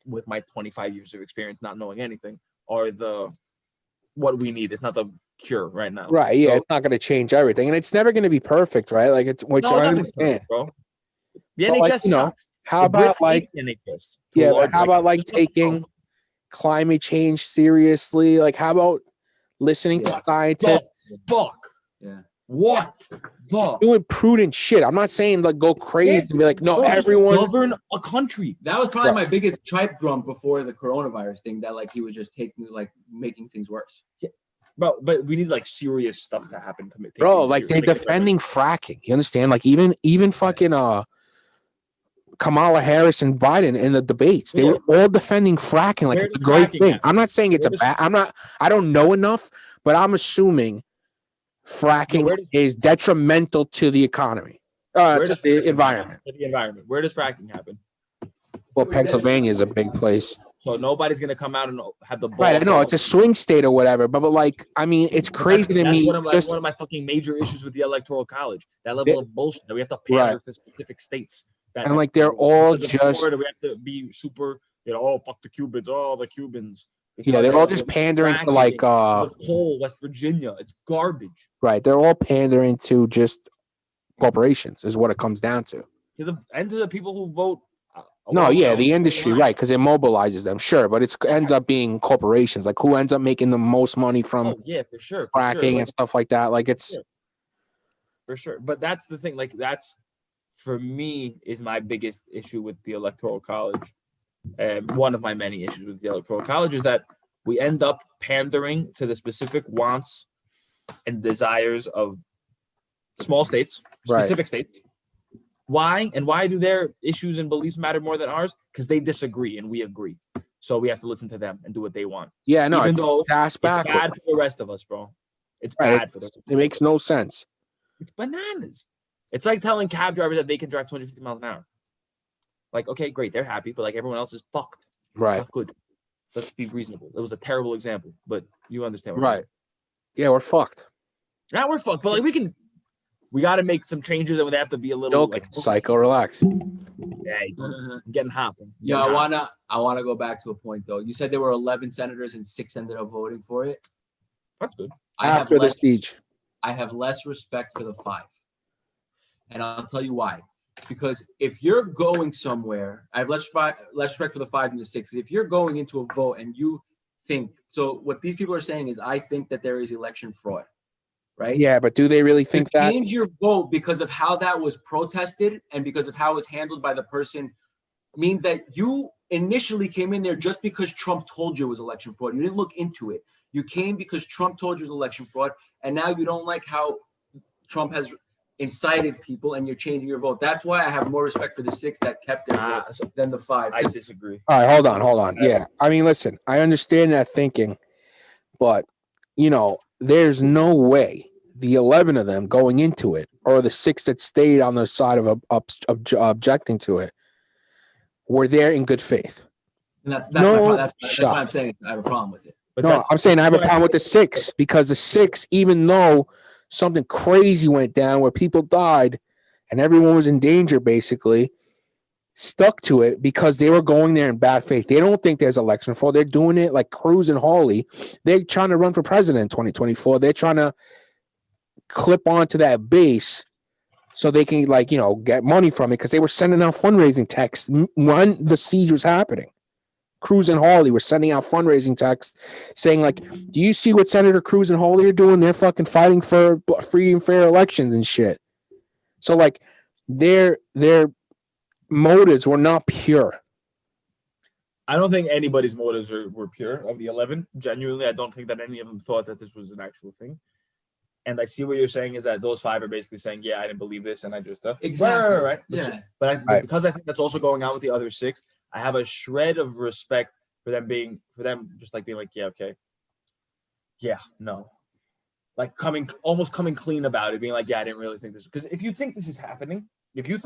with my 25 years of experience, not knowing anything, are what we need. It's not the cure right now. Right. Yeah. So, it's not going to change everything. And it's never going to be perfect, right? Like which I understand. Perfect, bro. The NHS, how about like NHS? Yeah, but how about like taking climate change seriously? Like how about listening to scientists? Yeah. What the? Doing prudent shit. I'm not saying like go crazy and be like, no, everyone govern a country. That was probably my biggest tripe drum before the coronavirus thing. That like he was just making things worse. Yeah. But we need like serious stuff to happen to make. Bro, like they're defending fracking. You understand? Like even fucking Kamala Harris and Biden in the debates, they were all defending fracking like it's a great thing. I'm not saying it's a bad. I don't know enough, but I'm assuming fracking is detrimental to the economy, to the environment. To the environment. Where does fracking happen? Well, Pennsylvania is a big place. So nobody's gonna come out and have the balls. Right, I know it's a swing state or whatever, but like, I mean, it's crazy to me. One of my fucking major issues with the Electoral College. That level of bullshit that we have to pander to specific states. And like they're all just. Florida, we have to be super. Oh, fuck the Cubans! Oh, the Cubans. Yeah, they're all just pandering to like coal, West Virginia. It's garbage. Right, they're all pandering to just corporations, is what it comes down to. To the people who vote. The industry, right? Because it mobilizes them, sure, but it ends up being corporations. Like who ends up making the most money from? For sure, fracking and stuff like that. Like it's for sure. But that's the thing. Like that's for me is my biggest issue with the Electoral College. One of my many issues with the Electoral College is that we end up pandering to the specific wants and desires of small states, specific states. Why? And why do their issues and beliefs matter more than ours? Because they disagree and we agree. So we have to listen to them and do what they want. Yeah, no, even though it's bad for the rest of us, bro. It's bad for them. It makes no sense. It's bananas. It's like telling cab drivers that they can drive 250 miles an hour. Like, okay, great, they're happy, but like everyone else is fucked. Right. Not good. Let's be reasonable. It was a terrible example, but you understand what right. Yeah, we're fucked. Now we're fucked, but like we got to make some changes, and we have to be a little like psycho. Relax. Yeah, I'm getting hot. Yeah, I wanna go back to a point though. You said there were 11 senators and 6 ended up voting for it. That's good. After the speech, I have less respect for the 5, and I'll tell you why. Because if you're going somewhere, I have less respect for the 5 than the 6. If you're going into a vote and you think so, what these people are saying is, I think that there is election fraud. Right? Yeah, but do they really think that? Change your vote because of how that was protested and because of how it was handled by the person means that you initially came in there just because Trump told you it was election fraud. You didn't look into it. You came because Trump told you it was election fraud, and now you don't like how Trump has incited people, and you're changing your vote. That's why I have more respect for the 6 that kept it than the 5. I disagree. All right, hold on. Yeah, I mean, listen, I understand that thinking, but there's no way the 11 of them going into it, or the 6 that stayed on the side of objecting to it, were there in good faith. And that's why I'm saying I have a problem with it. But I'm saying I have a problem with the 6 because the 6, even though something crazy went down where people died and everyone was in danger, basically stuck to it because they were going there in bad faith. They don't think there's election fraud. They're doing it like Cruz and Hawley. They're trying to run for president in 2024. They're trying to clip onto that base so they can get money from it because they were sending out fundraising texts when the siege was happening. Cruz and Hawley were sending out fundraising texts saying like, do you see what Senator Cruz and Hawley are doing? They're fucking fighting for free and fair elections and shit. So like their motives were not pure. I don't think anybody's motives were pure of the 11. Genuinely, I don't think that any of them thought that this was an actual thing. And I see what you're saying is that those 5 are basically saying, yeah, I didn't believe this, and I just exactly right. Yeah. But because I think that's also going on with the other 6, I have a shred of respect for them just like being like, yeah, okay, yeah, no, like almost coming clean about it, being like, yeah, I didn't really think this. Because if you think this is happening, if you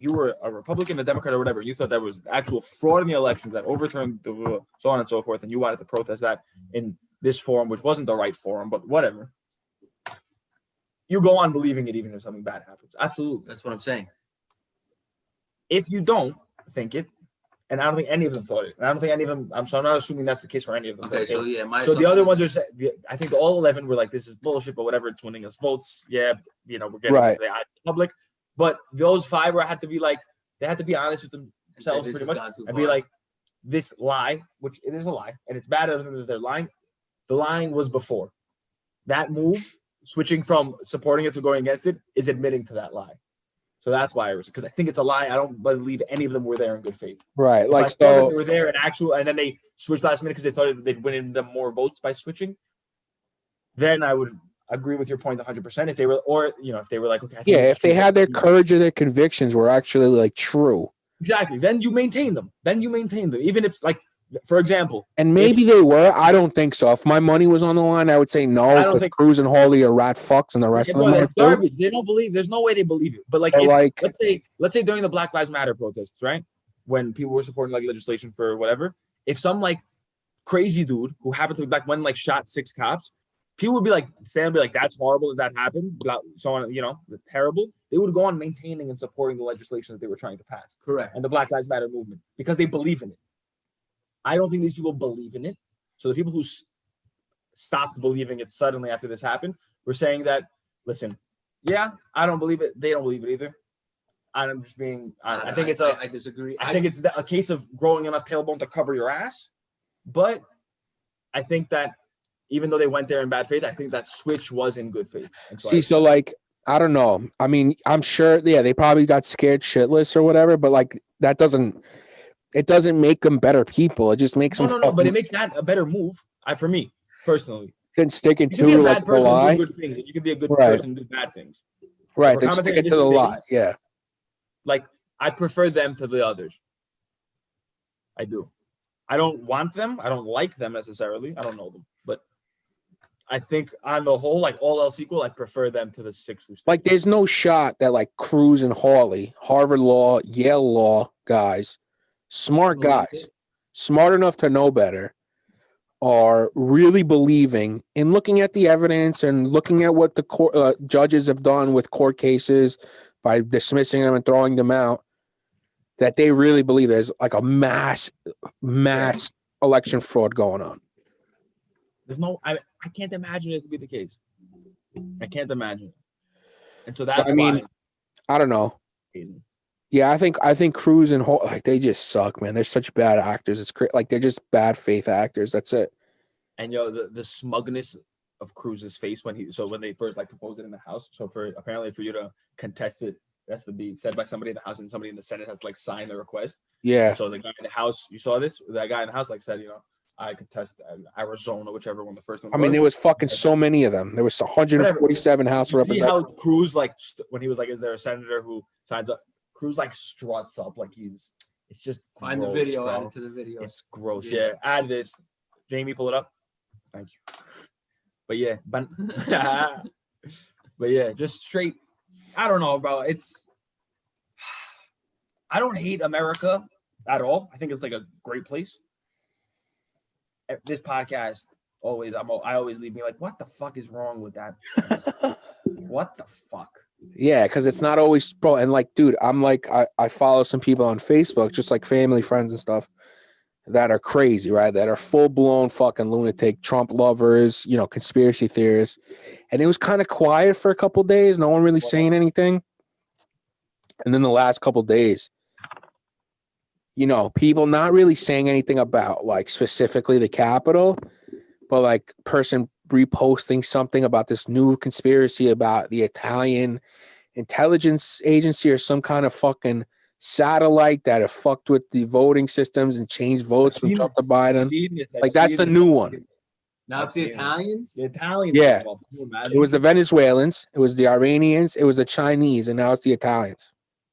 were a Republican, a Democrat, or whatever, you thought there was actual fraud in the elections that overturned the so on and so forth, and you wanted to protest that in this forum, which wasn't the right forum, but whatever. You go on believing it even if something bad happens. Absolutely. That's what I'm saying. If you don't think it, and I don't think any of them thought it, and I don't think any of them, so I'm not assuming that's the case for any of them. Okay, so yeah. So the other ones are, I think all 11 were like, this is bullshit, but whatever, it's winning us votes. Yeah, we're getting the public. But those 5 had to be like, they had to be honest with themselves pretty much and be like, this lie, which it is a lie, and it's bad that they're lying. The line was before that move switching from supporting it to going against it is admitting to that lie. So that's why because I think it's a lie. I don't believe any of them were there in good faith. Right. If like, I saw that they were there in actual, and then they switched last minute because they thought they'd win them more votes by switching, then I would agree with your point 100%. If they were, or, if they were like, okay, I think if they had their courage or their convictions were actually like true. Exactly. Then you maintain them. Even if, like, for example. And maybe they were. I don't think so. If my money was on the line, I would say no. I don't think Cruz and Hawley are rat fucks and the rest of them are garbage. They don't believe. There's no way they believe it. But let's say during the Black Lives Matter protests, right, when people were supporting like legislation for whatever, if some like crazy dude who happened to be black went like shot 6 cops, people would be like, stand and be like, that's horrible that happened. So on, terrible. They would go on maintaining and supporting the legislation that they were trying to pass. Correct. And the Black Lives Matter movement because they believe in it. I don't think these people believe in it. So the people who stopped believing it suddenly after this happened were saying that, listen, yeah, I don't believe it. They don't believe it either. I'm just being. I think it's I disagree. I think it's a case of growing enough tailbone to cover your ass. But I think that even though they went there in bad faith, I think that switch was in good faith. So like, I don't know. I mean, I'm sure, they probably got scared shitless or whatever, but like that doesn't make them better people. It just makes them. No, but it makes that a better move. For me personally, than sticking to like the lie. Good things. You can be a good person and do bad things. Right. Then stick it to the lie. Yeah. Like I prefer them to the others. I do. I don't want them. I don't like them necessarily. I don't know them, but I think on the whole, like all else equal, I prefer them to the 6 who. Like, there's no shot that like Cruz and Hawley, Harvard Law, Yale Law guys, smart guys, smart enough to know better, are really believing in looking at the evidence and looking at what the court, judges have done with court cases by dismissing them and throwing them out, that they really believe there's like a mass election fraud going on. There's no, I can't imagine it to be the case. I can't imagine it. And so that's why. I don't know. Yeah, I think Cruz and Holt, like, they just suck, man. They're such bad actors. It's crazy. Like, they're just bad faith actors. That's it. And the smugness of Cruz's face when they first like proposed it in the House. So apparently for you to contest it, that's to be said by somebody in the House, and somebody in the Senate has to like sign the request. Yeah. So the guy in the House, you saw this? That guy in the House like said, I contest Arizona, whichever one the first one was. I mean, there was fucking so many of them. There was 147 House representatives. See how Cruz, like, when he was like, is there a senator who signs up? Cruz, like, struts up like it's just Find gross, the video, bro. add it to the video. It's gross. Yeah, add this. Jamie, pull it up. Thank you. But yeah, but yeah, just straight. I don't know, bro. I don't hate America at all. I think it's like a great place. This podcast I always leave me like, what the fuck is wrong with that? What the fuck? Yeah, because it's not always, bro. And like, dude, I'm like, I follow some people on Facebook, just like family, friends and stuff, that are crazy, right? That are full blown fucking lunatic, Trump lovers, conspiracy theorists. And it was kind of quiet for a couple days. No one really saying anything. And then the last couple days, people not really saying anything about like specifically the Capitol, but like person reposting something about this new conspiracy about the Italian intelligence agency or some kind of fucking satellite that have fucked with the voting systems and changed votes from Trump to Biden. Like, that's the new one. Now it's the Italians? The Italians. Yeah. It was the Venezuelans, it was the Iranians, it was the Chinese, and now it's the Italians.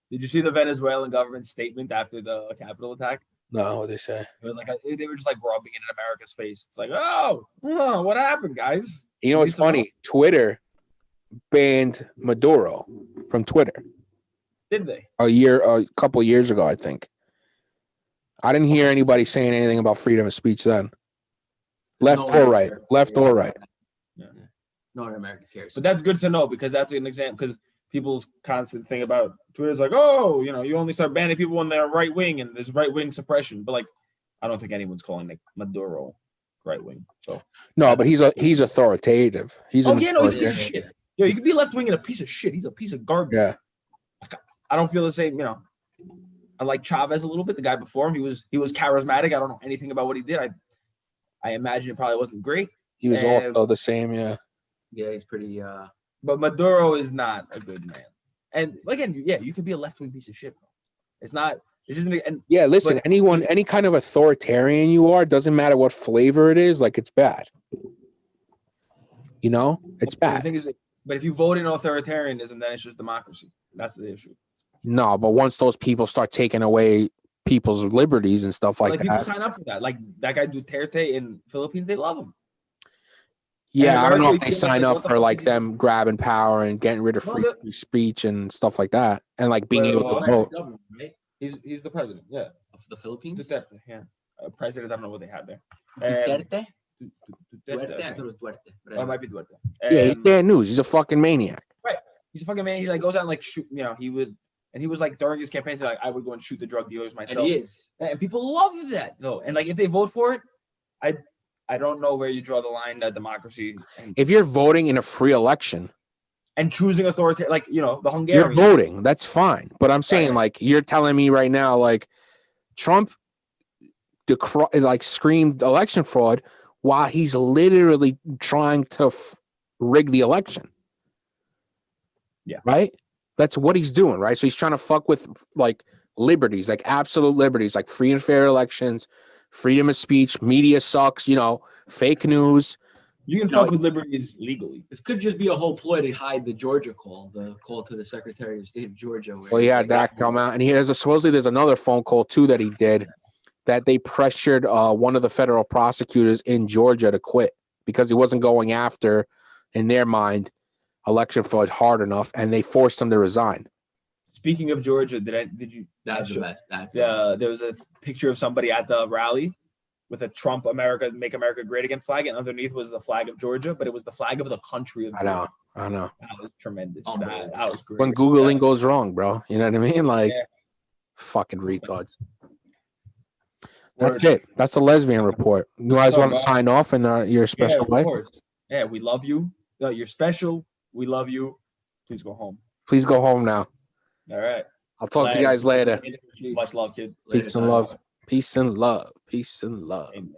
Did you see the Venezuelan government statement after the Capitol attack? No, what they say? It was like they were just like rubbing it in America's face. It's like, oh, what happened, guys? You know what's funny? Twitter banned Maduro from Twitter. Did they? A couple of years ago, I think. I didn't hear anybody saying anything about freedom of speech then. Left or right. Yeah. No one in America cares. But that's good to know, because that's an example. Because people's constant thing about Twitter is like, oh, you only start banning people when they're right wing and there's right wing suppression. But like, I don't think anyone's calling like Maduro right wing. So no, but he's authoritative. He's he's a piece of shit. You could be left wing and a piece of shit. He's a piece of garbage. Yeah. I don't feel the same. I like Chavez a little bit. The guy before him, he was charismatic. I don't know anything about what he did. I imagine it probably wasn't great. He was also the same. Yeah. Yeah, he's pretty. But Maduro is not a good man. And again, yeah, you can be a left-wing piece of shit. Bro. It's not. This isn't. And yeah, listen. Any kind of authoritarian you are, doesn't matter what flavor it is. Like, it's bad. You know, it's bad. But if you vote in authoritarianism, then it's just democracy. That's the issue. No, but once those people start taking away people's liberties and stuff like that, people sign up for that. Like that guy Duterte in Philippines, they love him. Yeah, I don't know if they sign up for like them grabbing power and getting rid of free speech and stuff like that, and like being able to vote. Right? He's the president, yeah, of the Philippines. Duterte, yeah, president. I don't know what they had there. Duterte. Duerte. I thought it was Duerte. But it might be Duerte. Yeah, he's bad news. He's a fucking maniac. Right, he's a fucking man. He like goes out and like shoot. You know, he would, and he was like during his campaign, like I would go and shoot the drug dealers myself. And he is, and people love that though. And like if they vote for it, I don't know where you draw the line that democracy. If you're voting in a free election and choosing authoritarian, like, you know, the Hungarians. You're voting. That's fine. But I'm saying, like, you're telling me right now, like, Trump screamed election fraud while he's literally trying to rig the election. Yeah. Right? That's what he's doing, right? So he's trying to fuck with, like, liberties, like absolute liberties, like free and fair elections, freedom of speech, media sucks, you know, fake news. You can fuck with liberties legally. This could just be a whole ploy to hide the Georgia call, the call to the Secretary of State of Georgia. Well, he had that come out, and supposedly there's another phone call too that he did that they pressured one of the federal prosecutors in Georgia to quit because he wasn't going after, in their mind, election fraud hard enough, and they forced him to resign. Speaking of Georgia, did you? That's the best. That's there was a picture of somebody at the rally with a Trump Make America Great Again flag, and underneath was the flag of Georgia, but it was the flag of the country of Georgia. I know. That was tremendous. That was great. When Googling goes wrong, bro. You know what I mean? Like, fucking retards. That's it. That's the lesbian report. You guys want to sign off in your special way? Yeah, we love you. No, you're special. We love you. Please go home. Please go home now. All right. I'll talk to you guys later. Much love, kid. Peace and love. Peace and love. Peace and love. Amen.